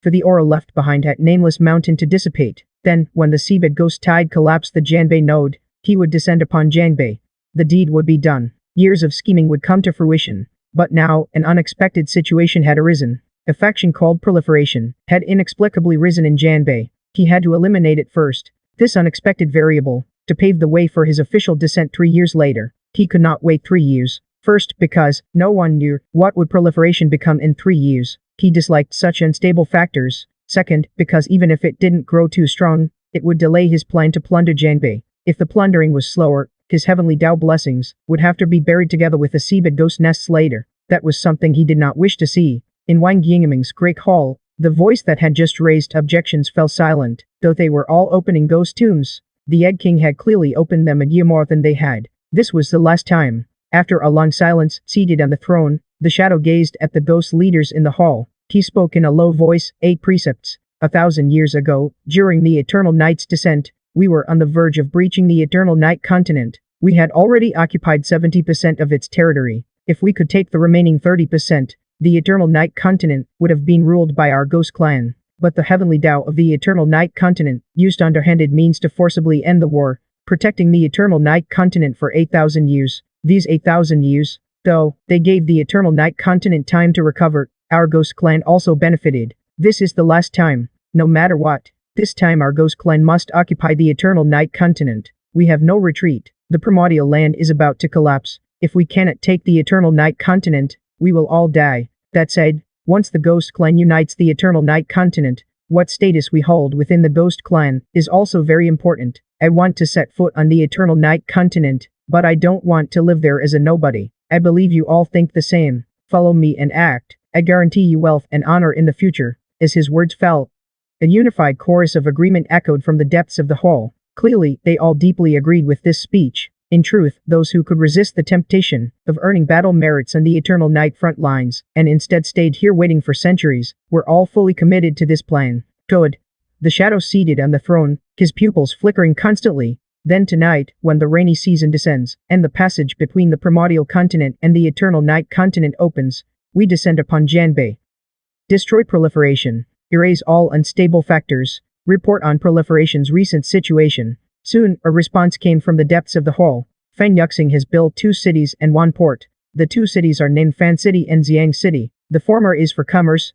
for the aura left behind at Nameless Mountain to dissipate. Then, when the seabed ghost tide collapsed the Janbei node, he would descend upon Janbei. The deed would be done. Years of scheming would come to fruition. But now, an unexpected situation had arisen. A faction called Proliferation had inexplicably risen in Janbei. He had to eliminate it first. This unexpected variable, to pave the way for his official descent 3 years later. He could not wait 3 years. First, because no one knew what would Proliferation become in 3 years. He disliked such unstable factors. Second, because even if it didn't grow too strong, it would delay his plan to plunder Janbei. If the plundering was slower, his heavenly Dao blessings would have to be buried together with the seabed ghost nests later. That was something he did not wish to see. In Wang Yingming's great hall, the voice that had just raised objections fell silent, though they were all opening ghost tombs. The Egg King had clearly opened them a year more than they had. This was the last time. After a long silence, seated on the throne, the shadow gazed at the ghost leaders in the hall. He spoke in a low voice, 8 precepts. 1,000 years ago, during the Eternal Night's descent, we were on the verge of breaching the Eternal Night continent. We had already occupied 70% of its territory. If we could take the remaining 30%, the Eternal Night continent would have been ruled by our ghost clan. But the heavenly Dao of the Eternal Night continent used underhanded means to forcibly end the war, protecting the Eternal Night continent for 8,000 years. These 8,000 years, though, they gave the Eternal Night continent time to recover. Our ghost clan also benefited. This is the last time. No matter what, this time our ghost clan must occupy the Eternal Night continent. We have no retreat. The primordial land is about to collapse. If we cannot take the Eternal Night continent, we will all die. That said, once the ghost clan unites the Eternal Night continent, what status we hold within the ghost clan is also very important. I want to set foot on the Eternal Night continent, but I don't want to live there as a nobody. I believe you all think the same. Follow me and act. I guarantee you wealth and honor in the future. As his words fell, a unified chorus of agreement echoed from the depths of the hall. Clearly, they all deeply agreed with this speech. In truth, those who could resist the temptation of earning battle merits on the Eternal Night front lines, and instead stayed here waiting for centuries, were all fully committed to this plan. Good. The shadow seated on the throne, his pupils flickering constantly. Then tonight, when the rainy season descends, and the passage between the primordial continent and the Eternal Night continent opens, we descend upon Janbei. Destroy proliferation. Erase all unstable factors. Report on proliferation's recent situation. Soon, a response came from the depths of the hall. Feng Yuxing has built 2 cities and 1 port. The 2 cities are named Fan City and Xiang City. The former is for commerce,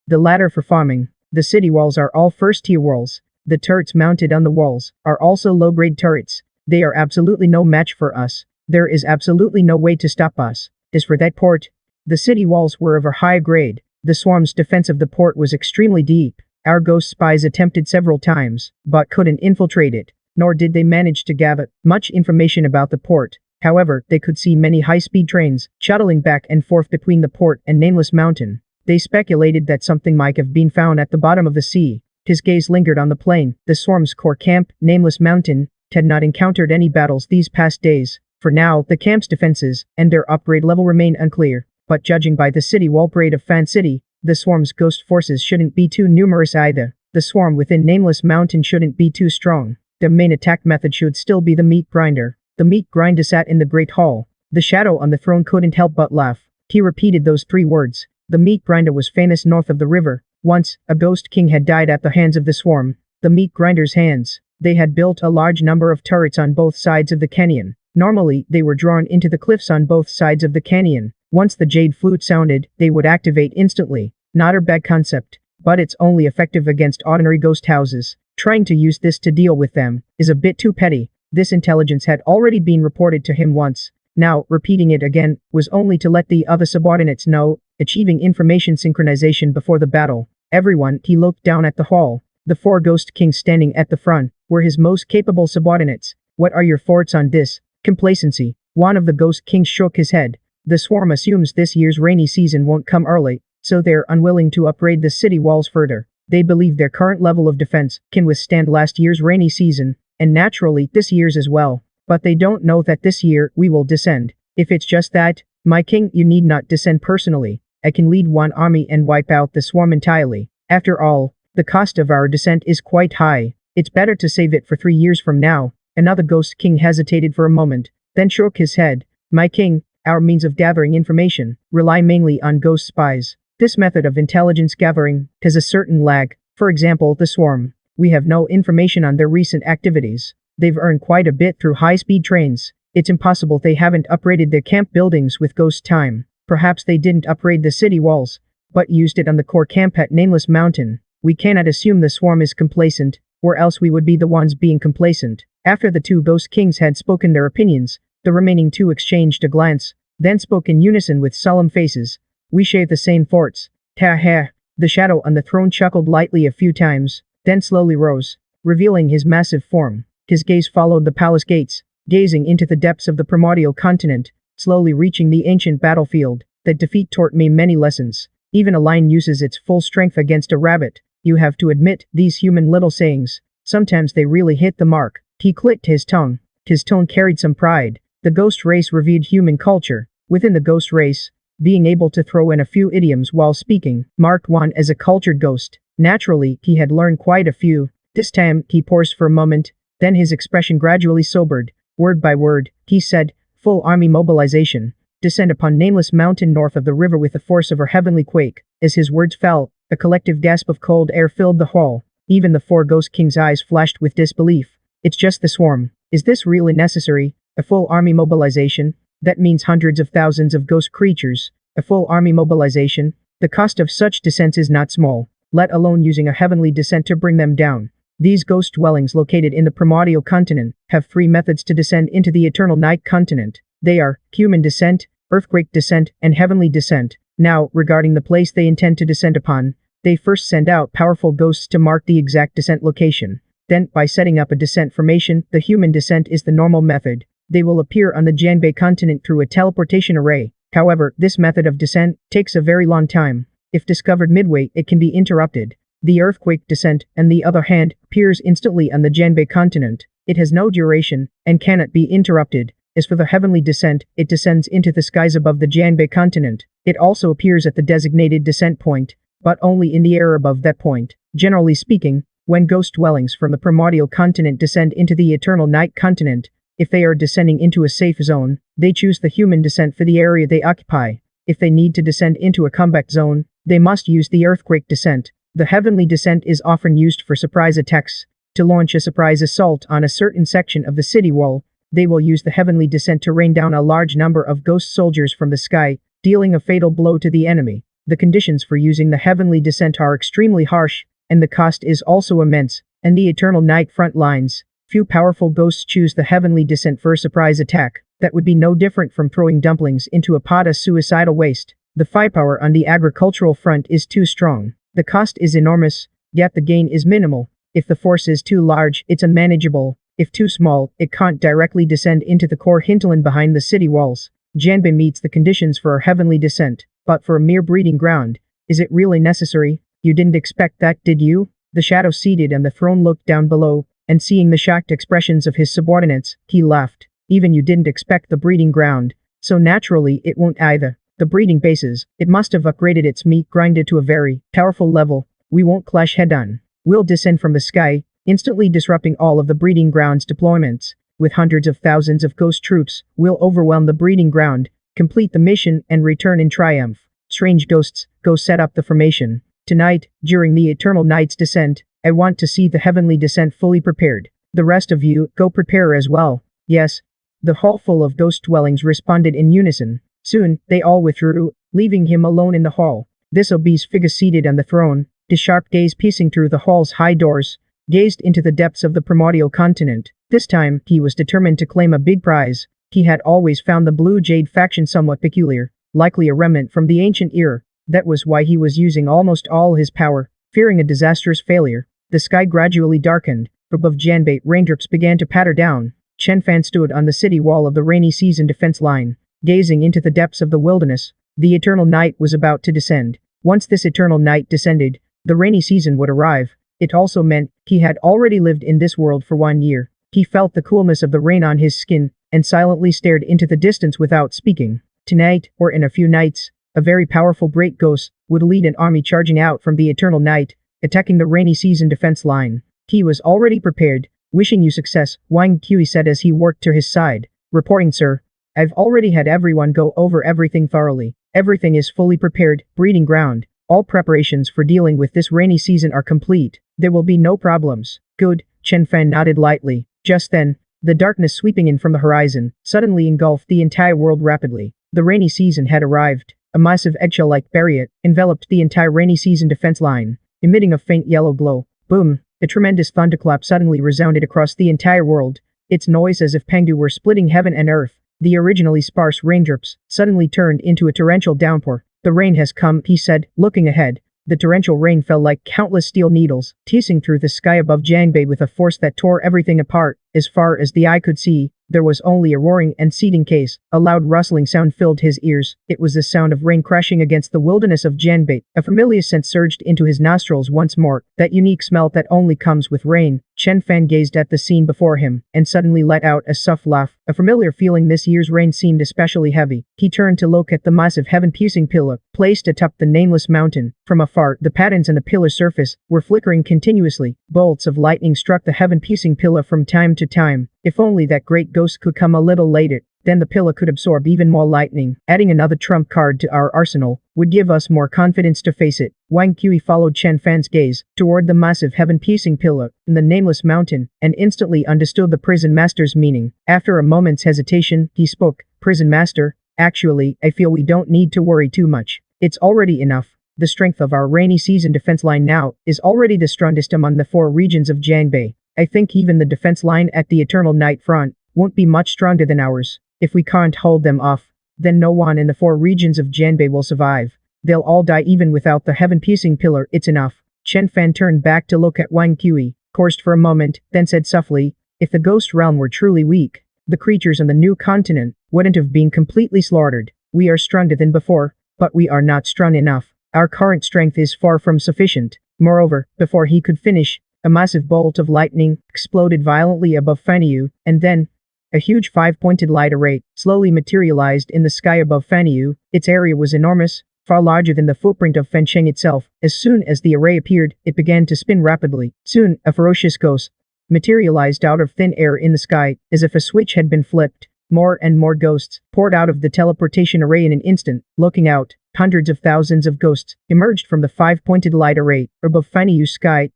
the latter for farming. The city walls are all first-tier walls. The turrets mounted on the walls are also low-grade turrets. They are absolutely no match for us. There is absolutely no way to stop us. As for that port, the city walls were of a high grade. The swarm's defense of the port was extremely deep. Our ghost spies attempted several times, but couldn't infiltrate it, nor did they manage to gather much information about the port. However, they could see many high-speed trains shuttling back and forth between the port and Nameless Mountain. They speculated that something might have been found at the bottom of the sea. His gaze lingered on the plain. The swarm's core camp, Nameless Mountain, had not encountered any battles these past days. For now, the camp's defenses and their upgrade level remain unclear. But judging by the city wall parade of Fan City, the swarm's ghost forces shouldn't be too numerous either. The swarm within Nameless Mountain shouldn't be too strong. Their main attack method should still be the meat grinder. The meat grinder sat in the great hall. The shadow on the throne couldn't help but laugh. He repeated those 3 words. The meat grinder was famous north of the river. Once, a ghost king had died at the hands of the swarm. The meat grinder's hands. They had built a large number of turrets on both sides of the canyon. Normally, they were drawn into the cliffs on both sides of the canyon. Once the jade flute sounded, they would activate instantly. Not a bad concept, but it's only effective against ordinary ghost houses. Trying to use this to deal with them is a bit too petty. This intelligence had already been reported to him once. Now, repeating it again was only to let the other subordinates know, achieving information synchronization before the battle. Everyone, he looked down at the hall. The 4 ghost kings standing at the front were his most capable subordinates. What are your thoughts on this? Complacency. One of the ghost kings shook his head. The swarm assumes this year's rainy season won't come early, so they're unwilling to upgrade the city walls further. They believe their current level of defense can withstand last year's rainy season, and naturally this year's as well. But they don't know that this year we will descend. If it's just that, my king, you need not descend personally. I can lead one army and wipe out the swarm entirely. After all, the cost of our descent is quite high. It's better to save it for 3 years from now. Another ghost king hesitated for a moment, then shook his head. My king, our means of gathering information rely mainly on ghost spies. This method of intelligence gathering has a certain lag. For example, the swarm. We have no information on their recent activities. They've earned quite a bit through high-speed trains. It's impossible they haven't upgraded their camp buildings with ghost time. Perhaps they didn't upgrade the city walls, but used it on the core camp at Nameless Mountain. We cannot assume the swarm is complacent, or else we would be the ones being complacent. After the 2 ghost kings had spoken their opinions, the remaining 2 exchanged a glance, then spoke in unison with solemn faces. We share the same thoughts. Ha ha. The shadow on the throne chuckled lightly a few times, then slowly rose, revealing his massive form. His gaze followed the palace gates, gazing into the depths of the primordial continent, slowly reaching the ancient battlefield. That defeat taught me many lessons. Even a lion uses its full strength against a rabbit. You have to admit, these human little sayings, sometimes they really hit the mark. He clicked his tongue. His tone carried some pride. The ghost race revered human culture. Within the ghost race, being able to throw in a few idioms while speaking marked one as a cultured ghost. Naturally, he had learned quite a few. This time, he paused for a moment, then his expression gradually sobered. Word by word, he said, full army mobilization. Descend upon Nameless Mountain north of the river with the force of a heavenly quake. As his words fell, a collective gasp of cold air filled the hall. Even the 4 ghost kings' eyes flashed with disbelief. It's just the swarm. Is this really necessary? A full army mobilization? That means hundreds of thousands of ghost creatures. A full army mobilization? The cost of such descents is not small, let alone using a heavenly descent to bring them down. These ghost dwellings located in the primordial continent have 3 methods to descend into the eternal night continent. They are human descent, earthquake descent, and heavenly descent. Now, regarding the place they intend to descend upon, they first send out powerful ghosts to mark the exact descent location. Then, by setting up a descent formation, the human descent is the normal method. They will appear on the Janbei continent through a teleportation array. However, this method of descent takes a very long time. If discovered midway, it can be interrupted. The earthquake descent, on the other hand, appears instantly on the Janbei continent. It has no duration, and cannot be interrupted. As for the heavenly descent, it descends into the skies above the Janbei continent. It also appears at the designated descent point, but only in the air above that point. Generally speaking, when ghost dwellings from the primordial continent descend into the eternal night continent, if they are descending into a safe zone, they choose the human descent for the area they occupy. If they need to descend into a combat zone, they must use the earthquake descent. The heavenly descent is often used for surprise attacks. To launch a surprise assault on a certain section of the city wall, they will use the heavenly descent to rain down a large number of ghost soldiers from the sky, dealing a fatal blow to the enemy. The conditions for using the heavenly descent are extremely harsh, and the cost is also immense. And the eternal night front lines, few powerful ghosts choose the heavenly descent for a surprise attack. That would be no different from throwing dumplings into a pot of suicidal waste. The firepower on the agricultural front is too strong. The cost is enormous, yet the gain is minimal. If the force is too large, it's unmanageable. If too small, it can't directly descend into the core hinterland behind the city walls. Janbei meets the conditions for a heavenly descent, but for a mere breeding ground, is it really necessary? You didn't expect that, did you? The shadow seated on the throne looked down below, and seeing the shocked expressions of his subordinates, he laughed. Even you didn't expect the breeding ground, so naturally it won't either. The breeding bases, it must have upgraded its meat grinded to a very powerful level. We won't clash head-on. We'll descend from the sky, instantly disrupting all of the breeding ground's deployments. With hundreds of thousands of ghost troops, we'll overwhelm the breeding ground, complete the mission, and return in triumph. Strange ghosts, go set up the formation. Tonight, during the eternal night's descent, I want to see the heavenly descent fully prepared. The rest of you, go prepare as well. Yes. The hall full of ghost dwellings responded in unison. Soon, they all withdrew, leaving him alone in the hall. This obese figure seated on the throne, his sharp gaze piercing through the hall's high doors, gazed into the depths of the primordial continent. This time, he was determined to claim a big prize. He had always found the Blue Jade faction somewhat peculiar, likely a remnant from the ancient era. That was why he was using almost all his power, fearing a disastrous failure. the sky gradually darkened. Above Janbei, raindrops began to patter down. Chen Fan stood on the city wall of the rainy season defense line, gazing into the depths of the wilderness. The eternal night was about to descend. Once this eternal night descended, the rainy season would arrive. It also meant he had already lived in this world for 1 year. He felt the coolness of the rain on his skin, and silently stared into the distance without speaking. Tonight, or in a few nights, a very powerful great ghost would lead an army charging out from the eternal night, attacking the rainy season defense line. He was already prepared. Wishing you success, Wang Qi said as he worked to his side. Reporting, sir. I've already had everyone go over everything thoroughly. Everything is fully prepared, breeding ground. All preparations for dealing with this rainy season are complete. There will be no problems. Good, Chen Fan nodded lightly. Just then, the darkness sweeping in from the horizon suddenly engulfed the entire world rapidly. The rainy season had arrived. A massive eggshell-like barrier enveloped the entire rainy season defense line, emitting a faint yellow glow. Boom! A tremendous thunderclap suddenly resounded across the entire world, its noise as if Pengdu were splitting heaven and earth. The originally sparse raindrops suddenly turned into a torrential downpour. The rain has come, he said, looking ahead. The torrential rain fell like countless steel needles, teasing through the sky above Janbei with a force that tore everything apart. As far as the eye could see, there was only a roaring and seething case. A loud rustling sound filled his ears. It was the sound of rain crashing against the wilderness of Janbei. A familiar scent surged into his nostrils once more, that unique smell that only comes with rain. Chen Fan gazed at the scene before him, and suddenly let out a soft laugh. A familiar feeling. This year's rain seemed especially heavy. He turned to look at the massive heaven-piercing pillar, placed atop the nameless mountain. From afar, the patterns on the pillar's surface were flickering continuously. Bolts of lightning struck the heaven-piercing pillar from time to time. If only that great ghost could come a little later, then the pillar could absorb even more lightning. Adding another trump card to our arsenal would give us more confidence to face it. Wang Qi followed Chen Fan's gaze toward the massive heaven-piercing pillar in the nameless mountain, and instantly understood the prison master's meaning. After a moment's hesitation, he spoke. Prison master, actually, I feel we don't need to worry too much. It's already enough. The strength of our rainy season defense line now is already the strongest among the 4 regions of Janbei. I think even the defense line at the Eternal Night front won't be much stronger than ours. If we can't hold them off, then no one in the 4 regions of Janbei will survive. They'll all die even without the heaven-piercing pillar. It's enough. Chen Fan turned back to look at Wang Qi, paused for a moment, then said softly, if the ghost realm were truly weak, the creatures on the new continent wouldn't have been completely slaughtered. We are stronger than before, but we are not strong enough. Our current strength is far from sufficient. Moreover, before he could finish, a massive bolt of lightning exploded violently above Fanyu, and then, a huge 5-pointed light array slowly materialized in the sky above Fanyu. Its area was enormous, far larger than the footprint of Fencheng itself. As soon as the array appeared, it began to spin rapidly. Soon, a ferocious ghost materialized out of thin air in the sky, as if a switch had been flipped. More and more ghosts poured out of the teleportation array in an instant. Looking out, hundreds of thousands of ghosts emerged from the 5-pointed light array above Fanyu's sky,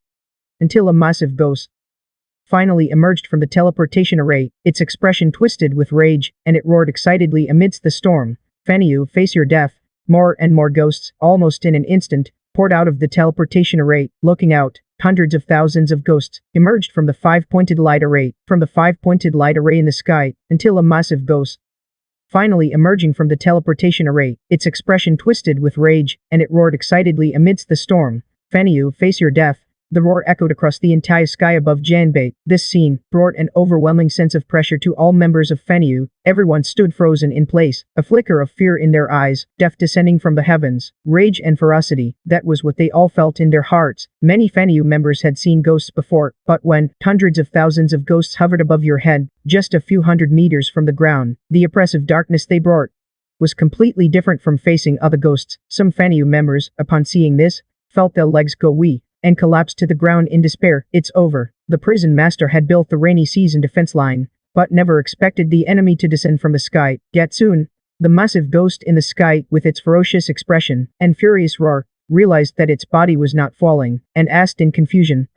until a massive ghost finally emerged from the teleportation array. Its expression twisted with rage, and it roared excitedly amidst the storm. Fanyu, face your death. More and more ghosts, almost in an instant, poured out of the teleportation array. Looking out, hundreds of thousands of ghosts emerged from the 5-pointed light array, in the sky, until a massive ghost finally emerging from the teleportation array. Its expression twisted with rage, and it roared excitedly amidst the storm. Fanyu, face your death. The roar echoed across the entire sky above Janbei. This scene brought an overwhelming sense of pressure to all members of Fanyu. Everyone stood frozen in place, a flicker of fear in their eyes, death descending from the heavens, rage and ferocity. That was what they all felt in their hearts. Many Fanyu members had seen ghosts before, but when hundreds of thousands of ghosts hovered above your head, just a few hundred meters from the ground, the oppressive darkness they brought was completely different from facing other ghosts. Some Fanyu members, upon seeing this, felt their legs go weak and collapsed to the ground in despair. It's over. The prison master had built the rainy season defense line, but never expected the enemy to descend from the sky. Yet soon, the massive ghost in the sky, with its ferocious expression and furious roar, realized that its body was not falling, and asked in confusion,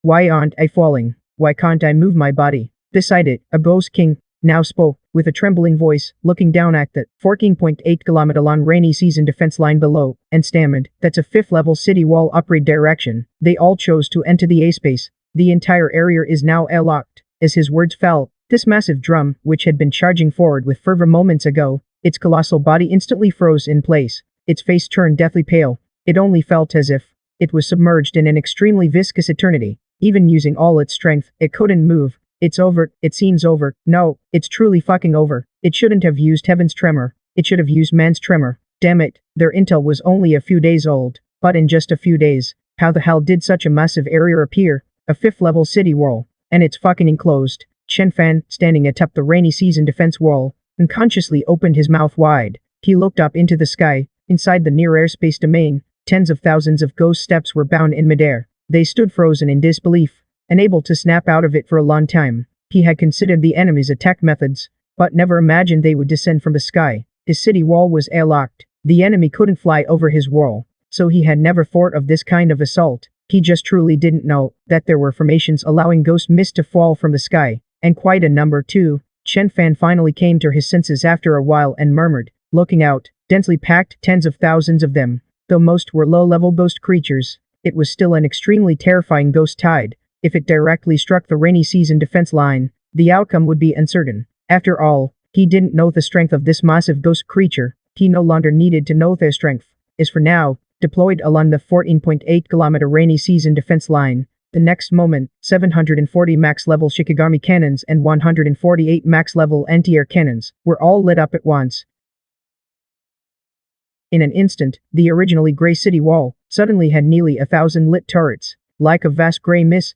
why aren't I falling? Why can't I move my body? Beside it, a ghost king now spoke, with a trembling voice, looking down at the 14.8 kilometer long rainy season defense line below, and stammered, that's a 5th level city wall upgrade direction. They all chose to enter the A-space. The entire area is now airlocked. As his words fell, this massive drum, which had been charging forward with fervor moments ago, its colossal body instantly froze in place. Its face turned deathly pale. It only felt as if It was submerged in an extremely viscous eternity. Even using all its strength, it couldn't move. It's over, it seems over. No, it's truly fucking over. It shouldn't have used heaven's tremor. It should have used man's tremor. Damn it, their intel was only a few days old. But in just a few days, how the hell did such a massive area appear? A 5th level city wall. And it's fucking enclosed. Chen Fan, standing atop the rainy season defense wall, unconsciously opened his mouth wide. He looked up into the sky. Inside the near airspace domain, tens of thousands of ghost steps were bound in midair. They stood frozen in disbelief, unable to snap out of it for a long time. He had considered the enemy's attack methods, but never imagined they would descend from the sky. His city wall was airlocked. The enemy couldn't fly over his wall, so he had never thought of this kind of assault. He just truly didn't know that there were formations allowing ghost mist to fall from the sky, and quite a number too. Chen Fan finally came to his senses after a while and murmured, looking out, densely packed, tens of thousands of them. Though most were low-level ghost creatures, it was still an extremely terrifying ghost tide. If it directly struck the rainy season defense line, the outcome would be uncertain. After all, he didn't know the strength of this massive ghost creature. He no longer needed to know their strength. As for now, deployed along the 14.8-kilometer rainy season defense line, the next moment, 740 max-level Shikigami cannons and 148 max-level anti-air cannons were all lit up at once. In an instant, the originally grey city wall suddenly had nearly 1,000 lit turrets, like a vast grey mist,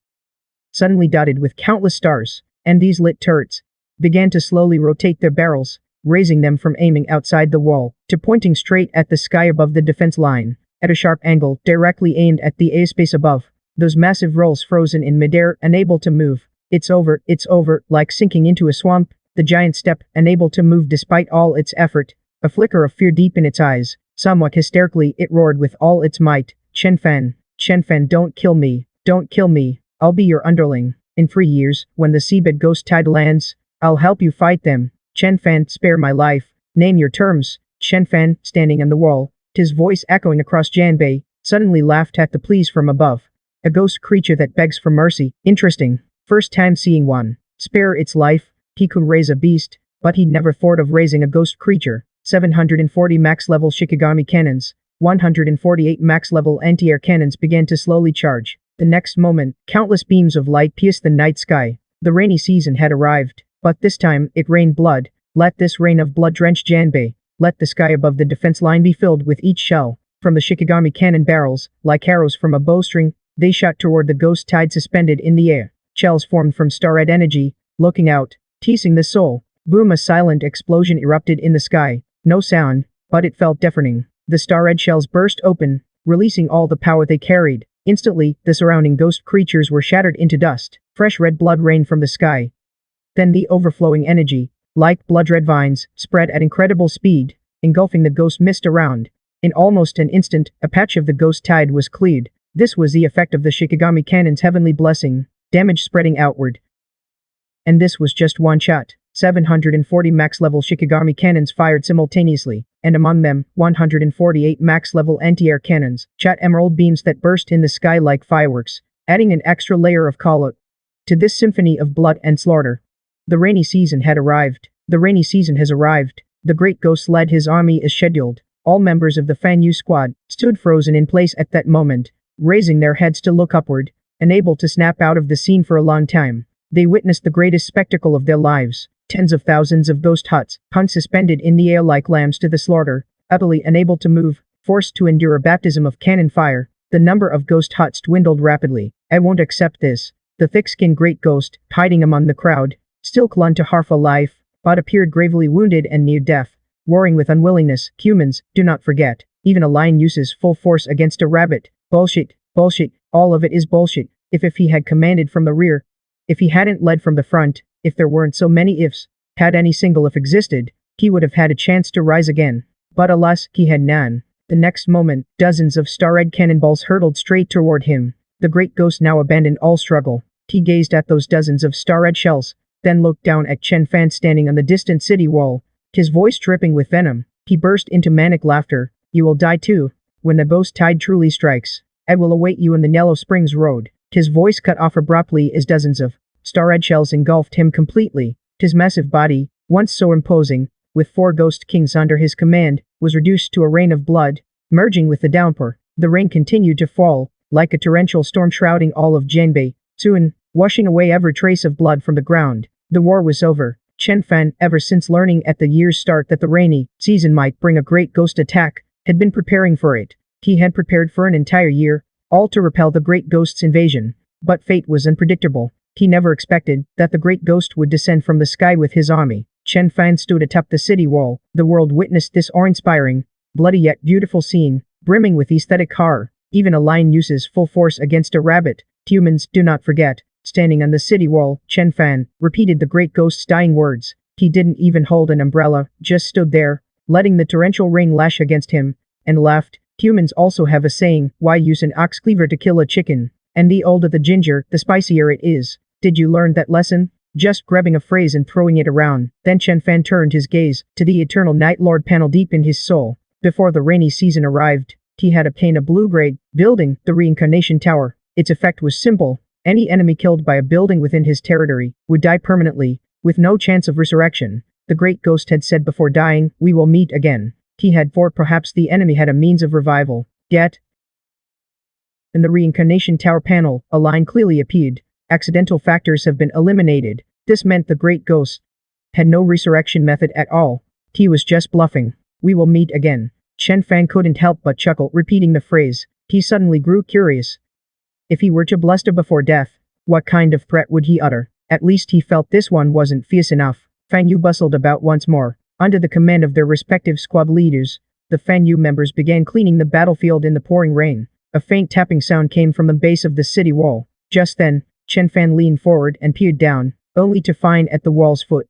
suddenly dotted with countless stars, and these lit turrets began to slowly rotate their barrels, raising them from aiming outside the wall to pointing straight at the sky above the defense line, at a sharp angle directly aimed at the airspace above. Those massive rolls frozen in midair, unable to move. It's over, like sinking into a swamp. The giant step, unable to move despite all its effort. A flicker of fear deep in its eyes. Somewhat hysterically, it roared with all its might. Chen Fan, don't kill me. Don't kill me. I'll be your underling. In 3 years, when the seabed ghost tide lands, I'll help you fight them. Chen Fan, spare my life. Name your terms. Chen Fan, standing on the wall, his voice echoing across Janbei, suddenly laughed at the pleas from above. A ghost creature that begs for mercy. Interesting. First time seeing one. Spare its life. He could raise a beast, but he'd never thought of raising a ghost creature. 740 max-level Shikigami cannons, 148 max-level anti-air cannons began to slowly charge. The next moment, countless beams of light pierced the night sky. The rainy season had arrived, but this time, it rained blood. Let this rain of blood drench Janbei. Let the sky above the defense line be filled with each shell. From the Shikigami cannon barrels, like arrows from a bowstring, they shot toward the ghost tide suspended in the air. Shells formed from star-red energy, looking out, teasing the soul. Boom! A silent explosion erupted in the sky. No sound, but it felt deafening. The star-red shells burst open, releasing all the power they carried. Instantly, the surrounding ghost creatures were shattered into dust. Fresh red blood rained from the sky. Then the overflowing energy, like blood-red vines, spread at incredible speed, engulfing the ghost mist around. In almost an instant, a patch of the ghost tide was cleared. This was the effect of the Shikigami cannon's heavenly blessing, damage spreading outward. And this was just one shot. 740 max-level Shikigami cannons fired simultaneously, and among them, 148 max-level anti-air cannons shot emerald beams that burst in the sky like fireworks, adding an extra layer of color to this symphony of blood and slaughter. The rainy season had arrived. The rainy season has arrived. The Great Ghost led his army as scheduled. All members of the Fan Yu squad stood frozen in place at that moment, raising their heads to look upward, unable to snap out of the scene for a long time. They witnessed the greatest spectacle of their lives. Tens of thousands of ghost huts hung suspended in the air like lambs to the slaughter, utterly unable to move, forced to endure a baptism of cannon fire. The number of ghost huts dwindled rapidly. I won't accept this. The thick-skinned Great Ghost, hiding among the crowd, still clung to half a life, but appeared gravely wounded and near death, roaring with unwillingness. Humans, do not forget, even a lion uses full force against a rabbit. Bullshit, bullshit, all of it is bullshit. If he had commanded from the rear, if he hadn't led from the front, if there weren't so many ifs, had any single if existed, he would have had a chance to rise again. But alas, he had none. The next moment, dozens of star-red cannonballs hurtled straight toward him. The Great Ghost now abandoned all struggle. He gazed at those dozens of star-red shells, then looked down at Chen Fan standing on the distant city wall, his voice dripping with venom. He burst into manic laughter. You will die too. When the ghost tide truly strikes, I will await you in the Yellow Springs Road. His voice cut off abruptly as dozens of star-red shells engulfed him completely. His massive body, once so imposing, with 4 ghost kings under his command, was reduced to a rain of blood, merging with the downpour. The rain continued to fall, like a torrential storm shrouding all of Jianbei, soon, washing away every trace of blood from the ground. The war was over. Chen Fan, ever since learning at the year's start that the rainy season might bring a great ghost attack, had been preparing for it. He had prepared for an entire year, all to repel the great ghost's invasion. But fate was unpredictable. He never expected that the great ghost would descend from the sky with his army. Chen Fan stood atop the city wall. The world witnessed this awe-inspiring, bloody yet beautiful scene, brimming with aesthetic horror. Even a lion uses full force against a rabbit. Humans, do not forget. Standing on the city wall, Chen Fan repeated the great ghost's dying words. He didn't even hold an umbrella, just stood there, letting the torrential rain lash against him, and laughed. Humans also have a saying, why use an ox cleaver to kill a chicken? And the older the ginger, the spicier it is. Did you learn that lesson? Just grabbing a phrase and throwing it around. Then Chen Fan turned his gaze to the eternal Night Lord panel deep in his soul. Before the rainy season arrived, he had obtained a blue-grade building, the Reincarnation Tower. Its effect was simple. Any enemy killed by a building within his territory would die permanently, with no chance of resurrection. The great ghost had said before dying, we will meet again. He had thought perhaps the enemy had a means of revival. Yet, in the Reincarnation Tower panel, a line clearly appeared. Accidental factors have been eliminated. This meant the great ghost had no resurrection method at all. He was just bluffing. We will meet again. Chen Fan couldn't help but chuckle, repeating the phrase. He suddenly grew curious. If he were to bluster before death, what kind of threat would he utter? At least he felt this one wasn't fierce enough. Fan Yu bustled about once more. Under the command of their respective squad leaders, the Fan Yu members began cleaning the battlefield in the pouring rain. A faint tapping sound came from the base of the city wall. Just then, Chen Fan leaned forward and peered down, only to find at the wall's foot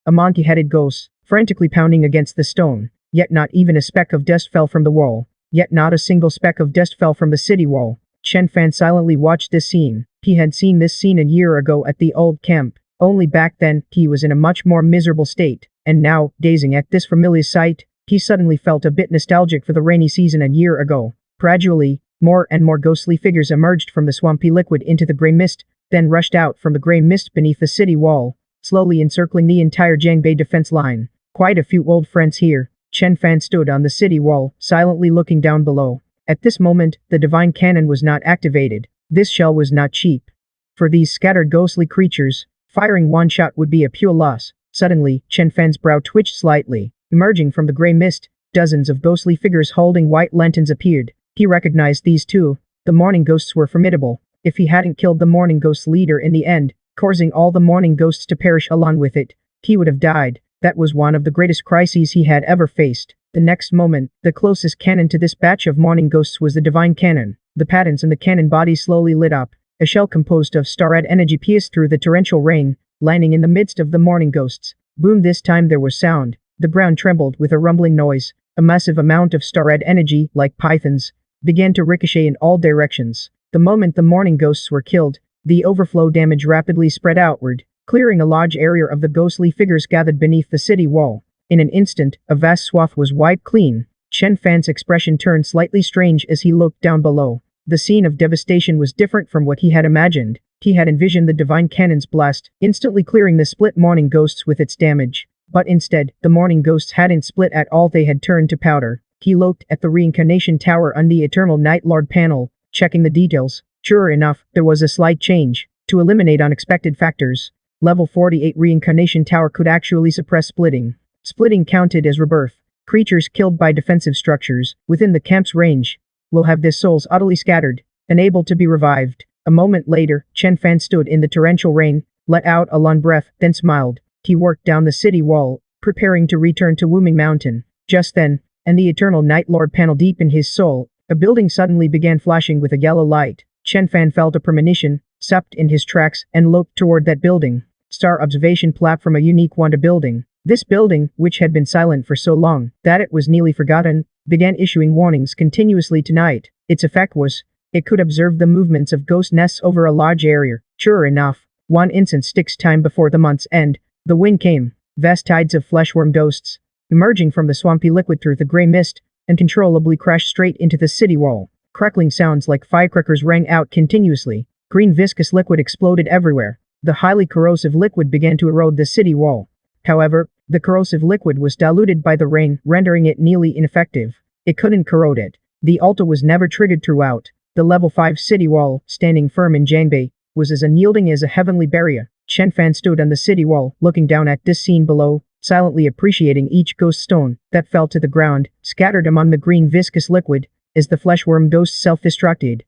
a monkey-headed ghost, frantically pounding against the stone. Yet not even a speck of dust fell from the wall. Yet not a single speck of dust fell from the city wall. Chen Fan silently watched this scene. He had seen this scene a year ago at the old camp. Only back then, he was in a much more miserable state. And now, gazing at this familiar sight, he suddenly felt a bit nostalgic for the rainy season a year ago. Gradually, more and more ghostly figures emerged from the swampy liquid into the gray mist, then rushed out from the gray mist beneath the city wall, slowly encircling the entire Jiangbei defense line. Quite a few old friends here. Chen Fan stood on the city wall, silently looking down below. At this moment, the divine cannon was not activated. This shell was not cheap. For these scattered ghostly creatures, firing one shot would be a pure loss. Suddenly, Chen Fan's brow twitched slightly. Emerging from the gray mist, dozens of ghostly figures holding white lanterns appeared. He recognized these too. The morning ghosts were formidable. If he hadn't killed the morning ghost leader in the end, causing all the morning ghosts to perish along with it, he would have died. That was one of the greatest crises he had ever faced. The next moment, the closest cannon to this batch of morning ghosts was the divine cannon. The patterns in the cannon body slowly lit up. A shell composed of star-red energy pierced through the torrential rain, landing in the midst of the morning ghosts. Boom! This time there was sound. The ground trembled with a rumbling noise. A massive amount of star-red energy, like pythons, began to ricochet in all directions. The moment the morning ghosts were killed, the overflow damage rapidly spread outward, clearing a large area of the ghostly figures gathered beneath the city wall. In an instant, a vast swath was wiped clean. Chen Fan's expression turned slightly strange as he looked down below. The scene of devastation was different from what he had imagined. He had envisioned the divine cannon's blast, instantly clearing the split morning ghosts with its damage. But instead, the morning ghosts hadn't split at all, they had turned to powder. He looked at the Reincarnation Tower on the Eternal Night Lord panel, checking the details. Sure enough, there was a slight change. To eliminate unexpected factors, Level 48 Reincarnation Tower could actually suppress splitting. Splitting counted as rebirth. Creatures killed by defensive structures within the camp's range will have their souls utterly scattered, unable to be revived. A moment later, Chen Fan stood in the torrential rain, let out a long breath, then smiled. He worked down the city wall, preparing to return to Wuming Mountain. Just then, and the Eternal Night Lord panel deep in his soul, a building suddenly began flashing with a yellow light. Chen Fan felt a premonition, stopped in his tracks, and looked toward that building. Star observation platform, a unique wonder building. This building, which had been silent for so long that it was nearly forgotten, began issuing warnings continuously tonight. Its effect was, it could observe the movements of ghost nests over a large area. Sure enough, one instant sticks time before the month's end, the wind came. Vast tides of fleshworm ghosts, emerging from the swampy liquid through the gray mist, uncontrollably crashed straight into the city wall. Crackling sounds like firecrackers rang out continuously. Green viscous liquid exploded everywhere. The highly corrosive liquid began to erode the city wall. However, the corrosive liquid was diluted by the rain, rendering it nearly ineffective. It couldn't corrode it. The altar was never triggered throughout. The level 5 city wall, standing firm in Jiangbei, was as unyielding as a heavenly barrier. Chen Fan stood on the city wall, looking down at this scene below, silently appreciating each ghost stone that fell to the ground, scattered among the green viscous liquid, as the fleshworm ghost self-destructed.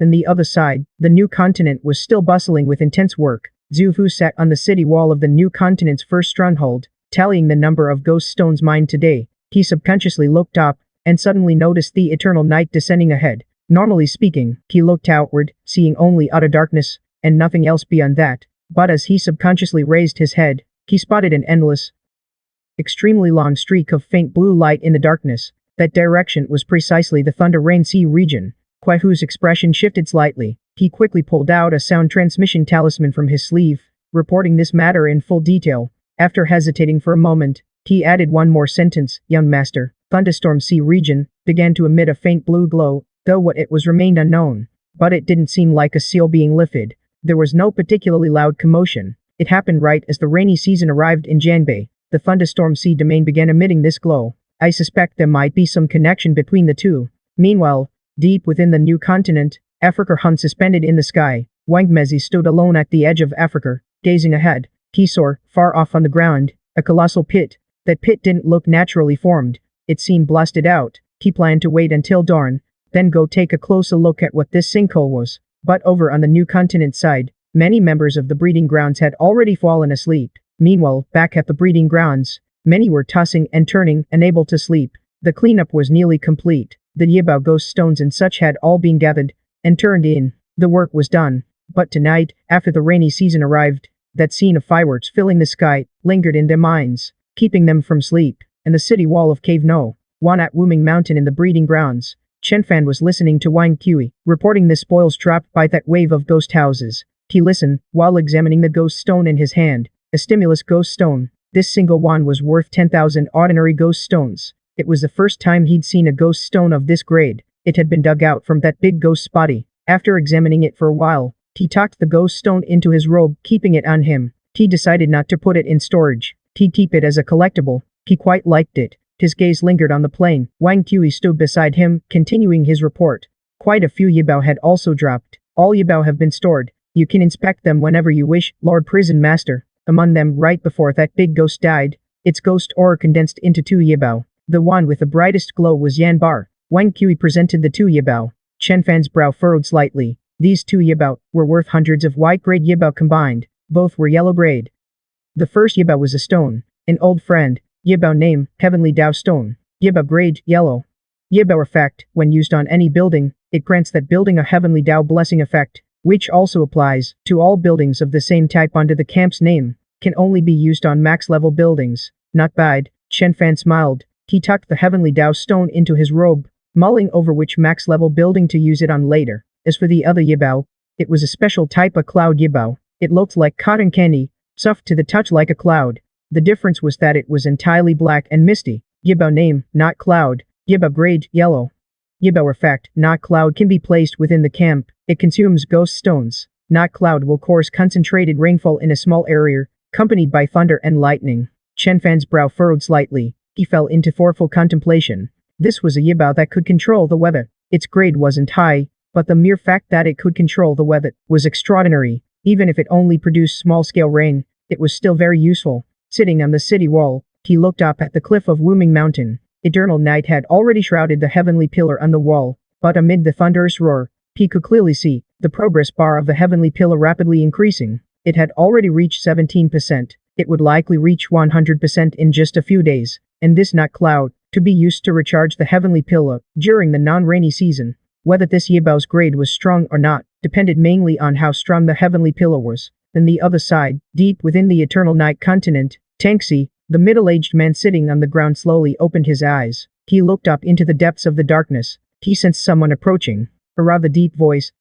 On the other side, the new continent was still bustling with intense work. Zhu Fu sat on the city wall of the new continent's first stronghold, tallying the number of ghost stones mined today. He subconsciously looked up, and suddenly noticed the eternal night descending ahead. Normally speaking, he looked outward, seeing only utter darkness, and nothing else beyond that. But as he subconsciously raised his head, he spotted an endless, extremely long streak of faint blue light in the darkness. That direction was precisely the Thunder Rain Sea region. Kuai Hu's expression shifted slightly. He quickly pulled out a sound transmission talisman from his sleeve, reporting this matter in full detail. After hesitating for a moment, he added one more sentence. Young master, Thunderstorm Sea region began to emit a faint blue glow, though what it was remained unknown. But it didn't seem like a seal being lifted. There was no particularly loud commotion. It happened right as the rainy season arrived in Jiangbei. The Thunderstorm Sea domain began emitting this glow. I suspect there might be some connection between the two. Meanwhile, deep within the new continent, Africa hung suspended in the sky. Wang Mezi stood alone at the edge of Africa, gazing ahead. He saw, far off on the ground, a colossal pit. That pit didn't look naturally formed. It seemed blasted out. He planned to wait until dawn, then go take a closer look at what this sinkhole was. But over on the new continent side, many members of the breeding grounds had already fallen asleep. Meanwhile, back at the breeding grounds, many were tossing and turning, unable to sleep. The cleanup was nearly complete. The Yibao ghost stones and such had all been gathered and turned in. The work was done. But tonight, after the rainy season arrived, that scene of fireworks filling the sky lingered in their minds, keeping them from sleep. And the city wall of Cave No. 1 at Wuming Mountain in the breeding grounds, Chen Fan was listening to Wang Kui, reporting the spoils dropped by that wave of ghost houses. He listened, while examining the ghost stone in his hand, a stimulus ghost stone. This single one was worth 10,000 ordinary ghost stones. It was the first time he'd seen a ghost stone of this grade. It had been dug out from that big ghost's body. After examining it for a while, he tucked the ghost stone into his robe, keeping it on him. He decided not to put it in storage. He'd keep it as a collectible. He quite liked it. His gaze lingered on the plain. Wang Kui stood beside him, continuing his report. Quite a few Yibao had also dropped. All Yibao have been stored. You can inspect them whenever you wish, Lord Prison Master. Among them, right before that big ghost died, its ghost aura condensed into 2 Yibao. The one with the brightest glow was Yan Bar. Wang Kui presented the 2 Yibao. Chen Fan's brow furrowed slightly. These 2 Yibao were worth hundreds of white-grade Yibao combined. Both were yellow-grade. The first Yibao was a stone. An old friend. Yibao name, Heavenly Dao Stone. Yibao grade, yellow. Yibao effect, when used on any building, it grants that building a Heavenly Dao blessing effect, which also applies to all buildings of the same type under the camp's name. Can only be used on max-level buildings. Not bad. Chen Fan smiled. He tucked the Heavenly Dao Stone into his robe, mulling over which max-level building to use it on later. As for the other Yibao, it was a special type of cloud Yibao. It looked like cotton candy, soft to the touch like a cloud. The difference was that it was entirely black and misty. Yibao name, not cloud. Yibao grade, yellow. Yibao effect, not cloud, can be placed within the camp. It consumes ghost stones. Not cloud will cause concentrated rainfall in a small area, accompanied by thunder and lightning. Chen Fan's brow furrowed slightly. He fell into thoughtful contemplation. This was a Yibao that could control the weather. Its grade wasn't high, but the mere fact that it could control the weather was extraordinary. Even if it only produced small-scale rain, it was still very useful. Sitting on the city wall, he looked up at the cliff of Wuming Mountain. Eternal night had already shrouded the heavenly pillar on the wall, but amid the thunderous roar, he could clearly see the progress bar of the heavenly pillar rapidly increasing. It had already reached 17%. It would likely reach 100% in just a few days, and this not cloud, to be used to recharge the heavenly pillar during the non-rainy season. Whether this Yibao's grade was strong or not, depended mainly on how strong the heavenly pillar was. On the other side, deep within the eternal night continent, Xianxia, the middle-aged man sitting on the ground, slowly opened his eyes. He looked up into the depths of the darkness. He sensed someone approaching. A rather deep voice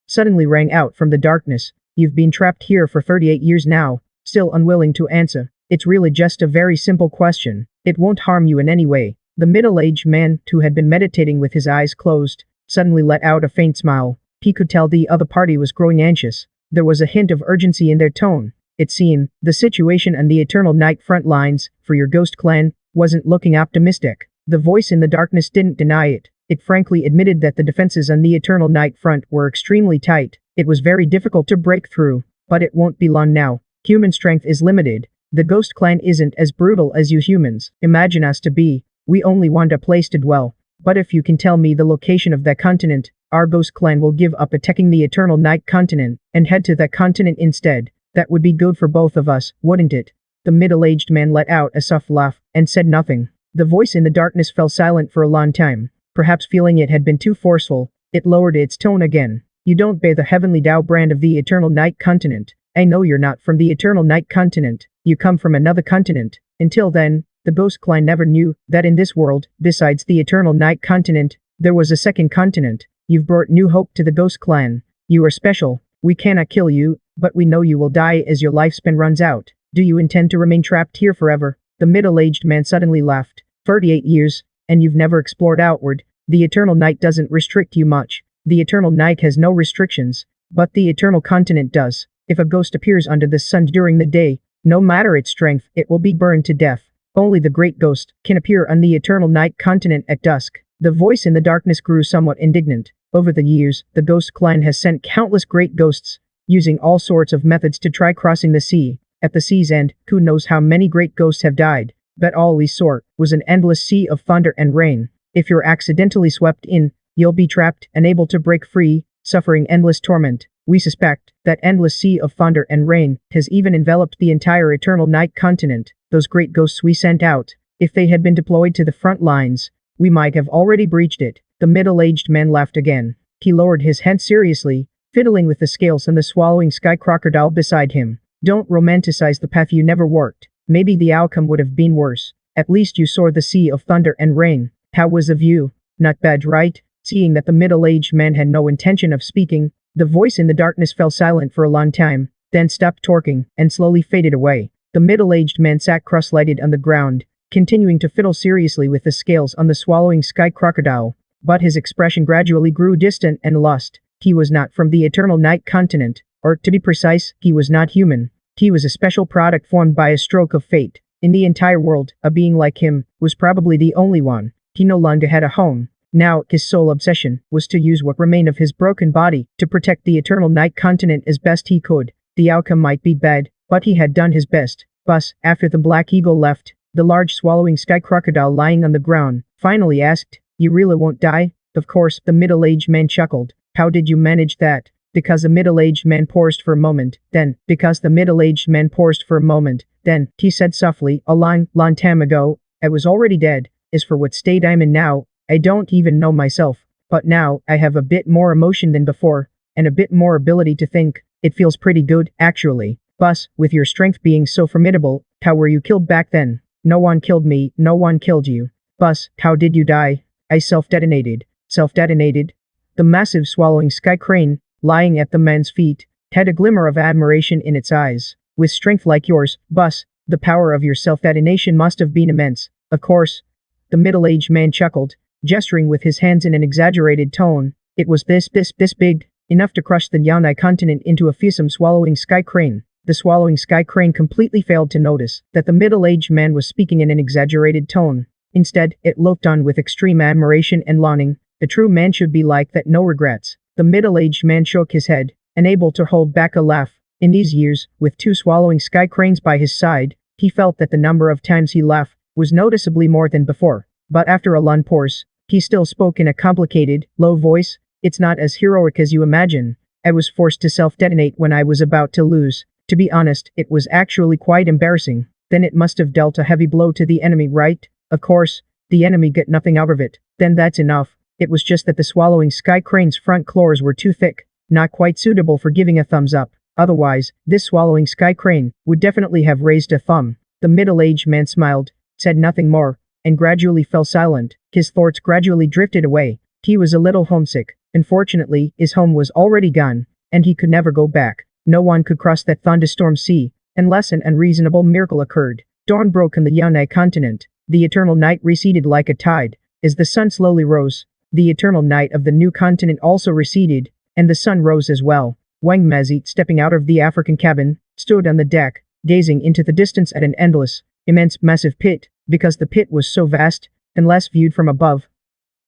suddenly rang out from the darkness. You've been trapped here for 38 years now, still unwilling to answer. It's really just a very simple question. It won't harm you in any way. The middle-aged man, who had been meditating with his eyes closed, suddenly let out a faint smile. He could tell the other party was growing anxious. There was a hint of urgency in their tone. It seemed the situation on the Eternal Night front lines for your ghost clan wasn't looking optimistic. The voice in the darkness didn't deny it. It frankly admitted that the defenses on the Eternal Night front were extremely tight. It was very difficult to break through, but it won't be long now. Human strength is limited. The Ghost Clan isn't as brutal as you humans imagine us to be. We only want a place to dwell. But if you can tell me the location of that continent, our Ghost Clan will give up attacking the Eternal Night continent and head to that continent instead. That would be good for both of us, wouldn't it? The middle-aged man let out a soft laugh and said nothing. The voice in the darkness fell silent for a long time. Perhaps feeling it had been too forceful, it lowered its tone again. You don't bear the heavenly Dao brand of the Eternal Night continent. I know you're not from the Eternal Night continent. You come from another continent. Until then, the Ghost Clan never knew that in this world, besides the Eternal Night continent, there was a second continent. You've brought new hope to the Ghost Clan. You are special. We cannot kill you, but we know you will die as your lifespan runs out. Do you intend to remain trapped here forever? The middle-aged man suddenly laughed. 38 years, and you've never explored outward. The Eternal Night doesn't restrict you much. The Eternal Night has no restrictions, but the Eternal Continent does. If a ghost appears under the sun during the day, no matter its strength, it will be burned to death. Only the Great Ghost can appear on the Eternal Night Continent at dusk. The voice in the darkness grew somewhat indignant. Over the years, the Ghost Clan has sent countless great ghosts, using all sorts of methods to try crossing the sea. At the sea's end, who knows how many great ghosts have died, but all we saw was an endless sea of thunder and rain. If you're accidentally swept in, you'll be trapped, unable to break free, suffering endless torment. We suspect that endless sea of thunder and rain has even enveloped the entire Eternal Night continent. Those great ghosts we sent out, if they had been deployed to the front lines, we might have already breached it. The middle-aged man laughed again. He lowered his head seriously, fiddling with the scales and the swallowing sky crocodile beside him. Don't romanticize the path you never walked. Maybe the outcome would have been worse. At least you saw the sea of thunder and rain. How was the view? Not bad, right? Seeing that the middle-aged man had no intention of speaking, the voice in the darkness fell silent for a long time, then stopped talking and slowly faded away. The middle-aged man sat cross-legged on the ground, continuing to fiddle seriously with the scales on the swallowing sky crocodile, but his expression gradually grew distant and lost. He was not from the Eternal Night continent, or to be precise, he was not human. He was a special product formed by a stroke of fate. In the entire world, a being like him was probably the only one. He no longer had a home. Now, his sole obsession was to use what remained of his broken body to protect the Eternal Night continent as best he could. The outcome might be bad, but he had done his best. Thus, after the Black Eagle left, the large swallowing sky crocodile lying on the ground finally asked, "You really won't die?" Of course, the middle-aged man chuckled. "How did you manage that?" Because the middle-aged man paused for a moment, then, because the middle-aged man paused for a moment, then, he said softly, "A long, long time ago, I was already dead. As for what state I'm in now, I don't even know myself, but now, I have a bit more emotion than before, and a bit more ability to think. It feels pretty good, actually. Bus, with your strength being so formidable, how were you killed back then?" "No one killed me, no one killed you." "Bus, how did you die?" "I self-detonated." "Self-detonated?" The massive swallowing sky crane, lying at the man's feet, had a glimmer of admiration in its eyes. "With strength like yours, Bus, the power of your self-detonation must have been immense." "Of course." The middle-aged man chuckled, gesturing with his hands in an exaggerated tone. "It was this big, enough to crush the Yanai continent into a fearsome swallowing sky crane." The swallowing sky crane completely failed to notice that the middle-aged man was speaking in an exaggerated tone. Instead, it looked on with extreme admiration and longing. A true man should be like that, no regrets. The middle-aged man shook his head, unable to hold back a laugh. In these years, with two swallowing sky cranes by his side, he felt that the number of times he laughed was noticeably more than before. But after a long pause, he still spoke in a complicated, low voice. "It's not as heroic as you imagine. I was forced to self-detonate when I was about to lose. To be honest, it was actually quite embarrassing. Then it must have dealt a heavy blow to the enemy, right? Of course, the enemy got nothing out of it. Then that's enough. It was just that the swallowing sky crane's front claws were too thick, not quite suitable for giving a thumbs up. Otherwise, this swallowing sky crane would definitely have raised a thumb." The middle-aged man smiled, said nothing more, and gradually fell silent. His thoughts gradually drifted away. He was a little homesick. Unfortunately, his home was already gone, and he could never go back. No one could cross that thunderstorm sea, unless an unreasonable miracle occurred. Dawn broke on the Yanai continent. The eternal night receded like a tide. As the sun slowly rose, the eternal night of the new continent also receded, and the sun rose as well. Wang Mazit, stepping out of the African cabin, stood on the deck, gazing into the distance at an endless, immense, massive pit, because the pit was so vast, unless viewed from above,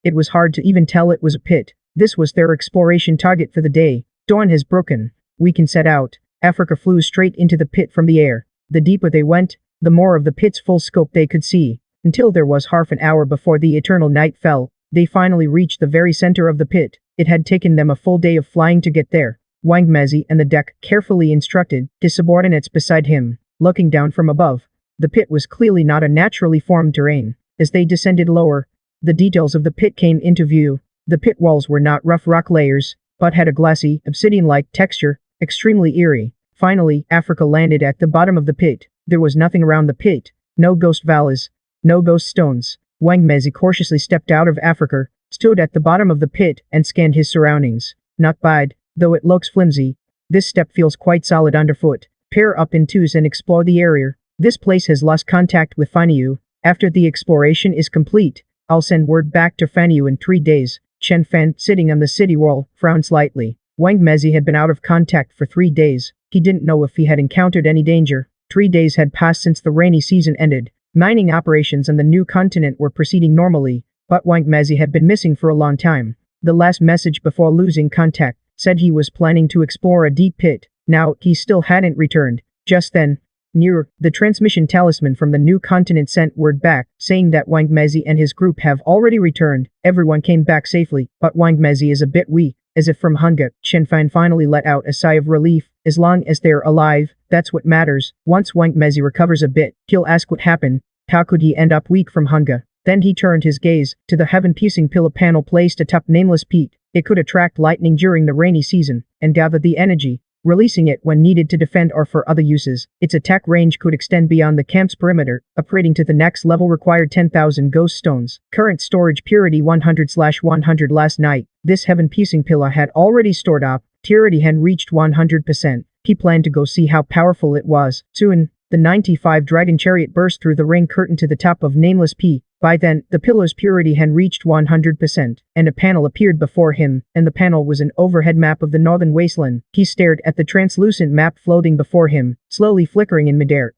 It was hard to even tell it was a pit. This was their exploration target for the day. Dawn has broken. We can set out. Africa flew straight into the pit from the air. The deeper they went, the more of the pit's full scope they could see. Until there was half an hour before the eternal night fell, they finally reached the very center of the pit. It had taken them a full day of flying to get there. Wang Mezi and the deck carefully instructed his subordinates beside him. Looking down from above, the pit was clearly not a naturally formed terrain. As they descended lower, the details of the pit came into view. The pit walls were not rough rock layers, but had a glassy, obsidian-like texture, extremely eerie. Finally, Africa landed at the bottom of the pit. There was nothing around the pit. No ghost valleys. No ghost stones. Wang Mezi cautiously stepped out of Africa, stood at the bottom of the pit, and scanned his surroundings. Not bad, though it looks flimsy. This step feels quite solid underfoot. Pair up in twos and explore the area. This place has lost contact with Fanyu. After the exploration is complete, I'll send word back to Fanyu in 3 days. Chen Fan, sitting on the city wall, frowned slightly. Wang Mezi had been out of contact for 3 days. He didn't know if he had encountered any danger. 3 days had passed since the rainy season ended. Mining operations on the new continent were proceeding normally, but Wang Mezi had been missing for a long time. The last message before losing contact said he was planning to explore a deep pit. Now, he still hadn't returned. Just then, near, the transmission talisman from the new continent sent word back, saying that Wang Mezi and his group have already returned. Everyone came back safely, but Wang Mezi is a bit weak. As if from hunger, Chen Fan finally let out a sigh of relief. As long as they're alive, that's what matters. Once Wang Mezi recovers a bit, he'll ask what happened. How could he end up weak from hunger? Then he turned his gaze to the heaven-piercing pillar panel placed atop Nameless Peak. It could attract lightning during the rainy season and gather the energy, releasing it when needed to defend or for other uses. Its attack range could extend beyond the camp's perimeter. Upgrading to the next level required 10,000 ghost stones. Current storage purity 100/100. Last night, this heaven-piercing pillar had already stored up. Purity had reached 100%. He planned to go see how powerful it was. Soon, the 95 dragon chariot burst through the ring curtain to the top of Nameless Peak. By then, the pillar's purity had reached 100%, and a panel appeared before him, and the panel was an overhead map of the northern wasteland. He stared at the translucent map floating before him, slowly flickering in midair,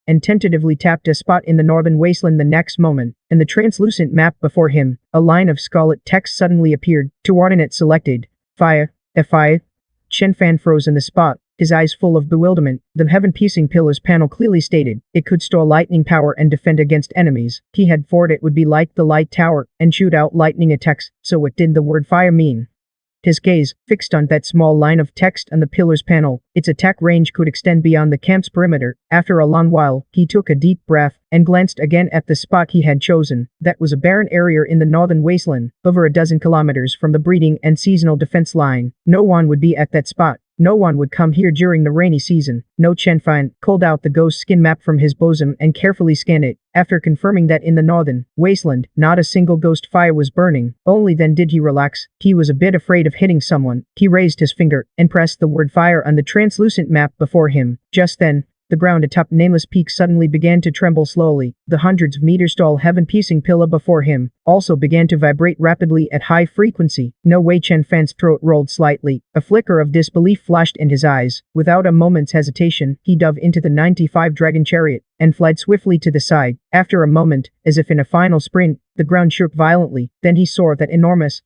and tentatively tapped a spot in the northern wasteland the next moment, and the translucent map before him, a line of scarlet text suddenly appeared. Coordinate selected. Fire. Fire. Chen Fan froze in the spot, his eyes full of bewilderment. The heaven-piercing pillar's panel clearly stated it could store lightning power and defend against enemies. He had thought it would be like the light tower and shoot out lightning attacks, so what did the word fire mean? His gaze fixed on that small line of text on the pillar's panel. Its attack range could extend beyond the camp's perimeter. After a long while, he took a deep breath and glanced again at the spot he had chosen. That was a barren area in the northern wasteland, over a dozen kilometers from the breeding and seasonal defense line. No one would be at that spot. No one would come here during the rainy season. No. Chen Fan pulled out the ghost skin map from his bosom and carefully scanned it. After confirming that in the northern wasteland, not a single ghost fire was burning, only then did he relax. He was a bit afraid of hitting someone. He raised his finger and pressed the word fire on the translucent map before him. Just then, the ground atop Nameless Peak suddenly began to tremble slowly. The hundreds of meters tall heaven-piercing pillar before him also began to vibrate rapidly at high frequency. No way. Chen Fan's throat rolled slightly. A flicker of disbelief flashed in his eyes. Without a moment's hesitation, he dove into the 95 dragon chariot and fled swiftly to the side. After a moment, as if in a final sprint, the ground shook violently. Then he saw that enormous,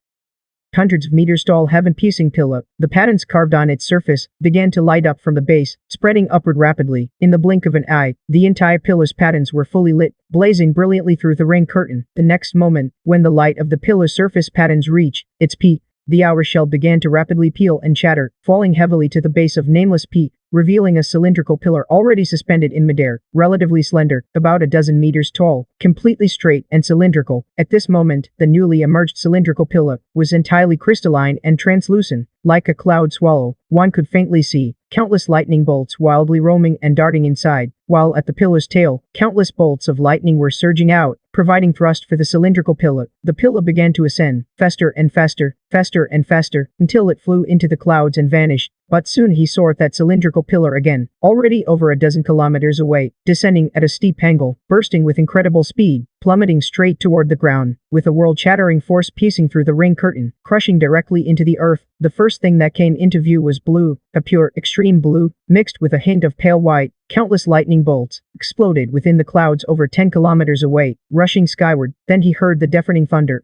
hundreds of meters tall heaven-piercing pillar. The patterns carved on its surface began to light up from the base, spreading upward rapidly. In the blink of an eye, the entire pillar's patterns were fully lit, blazing brilliantly through the ring curtain. The next moment, when the light of the pillar's surface patterns reached its peak, the hour shell began to rapidly peel and shatter, falling heavily to the base of Nameless Peak, revealing a cylindrical pillar already suspended in midair, relatively slender, about a dozen meters tall, completely straight and cylindrical. At this moment, the newly emerged cylindrical pillar was entirely crystalline and translucent. Like a cloud swallow, one could faintly see countless lightning bolts wildly roaming and darting inside, while at the pillar's tail, countless bolts of lightning were surging out, providing thrust for the cylindrical pillar. The pillar began to ascend, faster and faster, faster and faster, until it flew into the clouds and vanished. But soon he saw that cylindrical pillar again, already over a dozen kilometers away, descending at a steep angle, bursting with incredible speed, plummeting straight toward the ground, with a world-shattering force piercing through the ring curtain, crushing directly into the earth. The first thing that came into view was blue, a pure, extreme blue, mixed with a hint of pale white. Countless lightning bolts exploded within the clouds over 10 kilometers away, rushing skyward. Then he heard the deafening thunder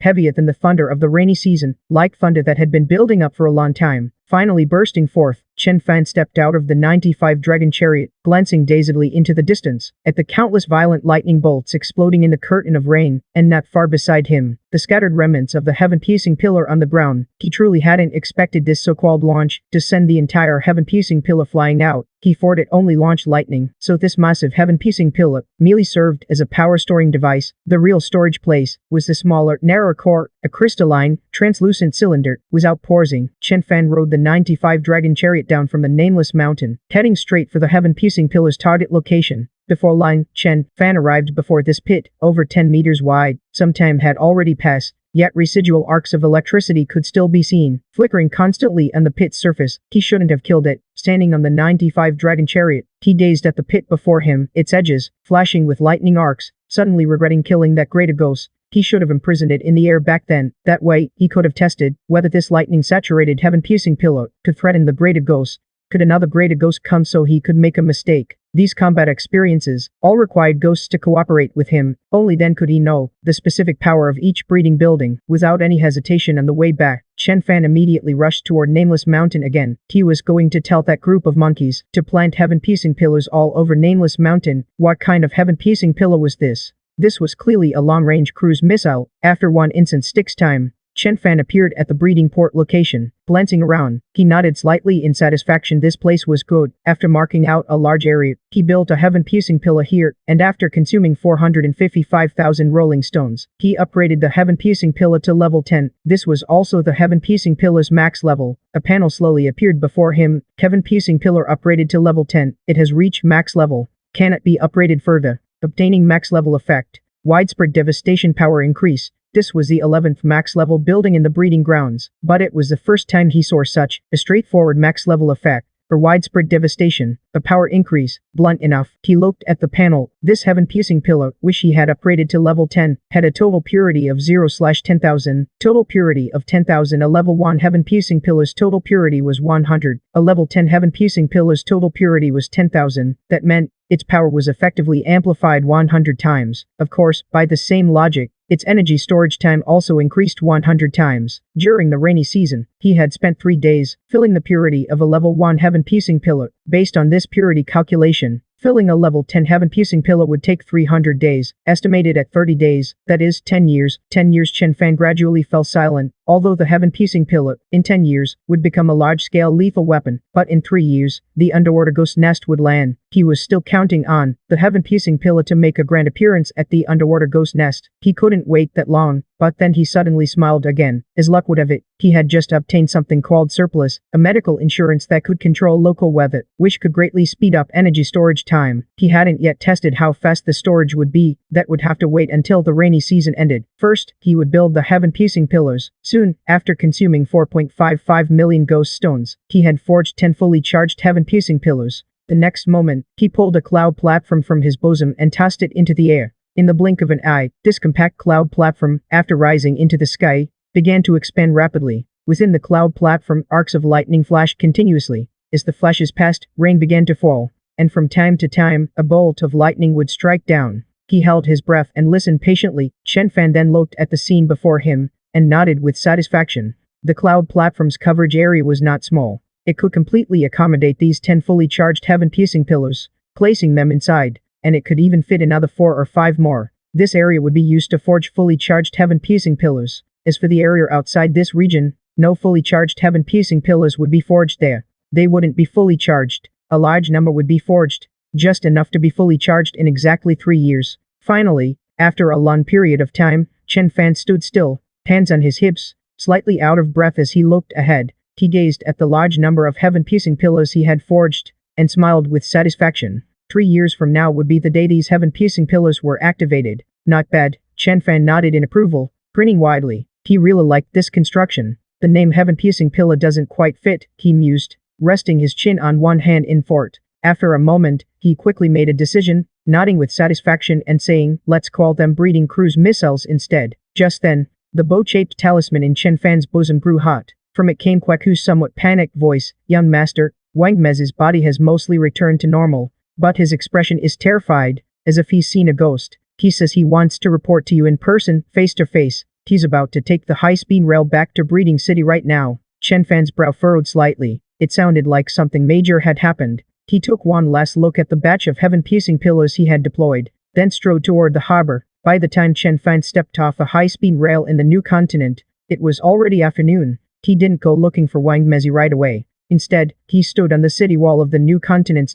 heavier than the thunder of the rainy season, like thunder that had been building up for a long time. Finally bursting forth, Chen Fan stepped out of the 95 dragon chariot, glancing dazedly into the distance, at the countless violent lightning bolts exploding in the curtain of rain, and not far beside him, the scattered remnants of the heaven-piercing pillar on the ground. He truly hadn't expected this so-called launch to send the entire heaven-piercing pillar flying out. He thought it only launched lightning, so this massive heaven-piercing pillar merely served as a power-storing device. The real storage place was the smaller, narrower core, a crystalline, translucent cylinder. Without pausing, Chen Fan rode the 95 dragon chariot down from the nameless mountain, heading straight for the heaven-piercing pillar's target location. Before long, Chen Fan arrived before this pit, over 10 meters wide. Some time had already passed, yet residual arcs of electricity could still be seen, flickering constantly on the pit's surface. He shouldn't have killed it. Standing on the 95 dragon chariot, he gazed at the pit before him, its edges flashing with lightning arcs, suddenly regretting killing that greater ghost. He should have imprisoned it in the air back then. That way, he could have tested whether this lightning-saturated heaven-piercing pillar could threaten the greater ghost. Could another greater ghost come so he could make a mistake? These combat experiences all required ghosts to cooperate with him. Only then could he know the specific power of each breeding building. Without any hesitation on the way back, Chen Fan immediately rushed toward Nameless Mountain again. He was going to tell that group of monkeys to plant heaven-piercing pillars all over Nameless Mountain. What kind of heaven-piercing pillar was this? This was clearly a long-range cruise missile. After one instant stick's time, Chen Fan appeared at the breeding port location. Glancing around, he nodded slightly in satisfaction. This place was good. After marking out a large area, he built a heaven-piercing pillar here, and after consuming 455,000 rolling stones, he upgraded the heaven-piercing pillar to level 10. This was also the heaven-piercing pillar's max level. A panel slowly appeared before him. Heaven-piercing pillar upgraded to level 10. It has reached max level. Can it be upgraded further? Obtaining max level effect. Widespread devastation power increase. This was the 11th max level building in the breeding grounds, but it was the first time he saw such a straightforward max level effect. For widespread devastation, a power increase, blunt enough. He looked at the panel. This heaven-piercing pillar, which he had upgraded to level 10, had a total purity of 0/10,000, total purity of 10,000. A level 1 heaven-piercing pillar's total purity was 100. A level 10 heaven-piercing pillar's total purity was 10,000. That meant its power was effectively amplified 100 times. Of course, by the same logic, its energy storage time also increased 100 times. During the rainy season, he had spent 3 days filling the purity of a level 1 heaven-piercing pillar. Based on this purity calculation, filling a level 10 heaven-piercing pillar would take 300 days, estimated at 30 days, that is, 10 years. 10 years. Chen Fan gradually fell silent. Although the heaven-piercing pillar, in 10 years, would become a large-scale lethal weapon, but in 3 years, the underwater ghost nest would land. He was still counting on the heaven-piercing pillar to make a grand appearance at the underwater ghost nest. He couldn't wait that long, but then he suddenly smiled again. As luck would have it, he had just obtained something called surplus, a medical insurance that could control local weather, which could greatly speed up energy storage time. He hadn't yet tested how fast the storage would be. That would have to wait until the rainy season ended. First, he would build the heaven-piercing pillars. Soon, after consuming 4.55 million ghost stones, he had forged 10 fully charged heaven-piercing pillars. The next moment, he pulled a cloud platform from his bosom and tossed it into the air. In the blink of an eye, this compact cloud platform, after rising into the sky, began to expand rapidly. Within the cloud platform, arcs of lightning flashed continuously. As the flashes passed, rain began to fall, and from time to time, a bolt of lightning would strike down. He held his breath and listened patiently. Chen Fan then looked at the scene before him and nodded with satisfaction. The cloud platform's coverage area was not small. It could completely accommodate these 10 fully charged heaven-piercing pillars, placing them inside, and it could even fit another 4 or 5 more. This area would be used to forge fully charged heaven-piercing pillars. As for the area outside this region, no fully charged heaven-piercing pillars would be forged there. They wouldn't be fully charged. A large number would be forged, just enough to be fully charged in exactly 3 years. Finally, after a long period of time, Chen Fan stood still, hands on his hips, slightly out of breath as he looked ahead. He gazed at the large number of heaven-piercing pillars he had forged, and smiled with satisfaction. 3 years from now would be the day these heaven-piercing pillars were activated. Not bad. Chen Fan nodded in approval, grinning widely. He really liked this construction. The name heaven-piercing pillar doesn't quite fit, he mused, resting his chin on one hand in thought. After a moment, he quickly made a decision, nodding with satisfaction and saying, "Let's call them breeding cruise missiles instead." Just then, the bow-shaped talisman in Chen Fan's bosom grew hot. From it came Kwaku's somewhat panicked voice. "Young master, Wang Mez's body has mostly returned to normal, but his expression is terrified, as if he's seen a ghost. He says he wants to report to you in person, face to face." He's about to take the high-speed rail back to Breeding City right now. Chen Fan's brow furrowed slightly. It sounded like something major had happened. He took one last look at the batch of heaven-piercing pillows he had deployed, then strode toward the harbor. By the time Chen Fan stepped off a high-speed rail in the new continent, it was already afternoon. He didn't go looking for Wang Mezi right away. Instead, he stood on the city wall of the new continent's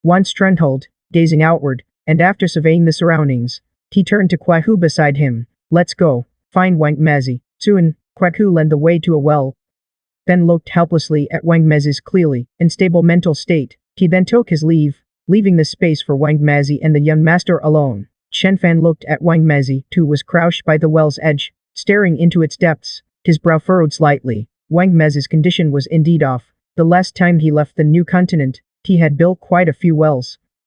one stronghold, gazing outward, and after surveying the surroundings, he turned to Kuai Hu beside him. Let's go. Find Wang Mezi. Soon, Kuai Hu led the way to a well. Ben looked helplessly at Wang Mezi's clearly unstable mental state. He then took his leave, leaving the space for Wang Mezi and the young master alone. Chen Fan looked at Wang Mezi, who was crouched by the well's edge, staring into its depths. His brow furrowed slightly. Wang Mezi's condition was indeed off. The last time he left the new continent, he had built quite a few wells,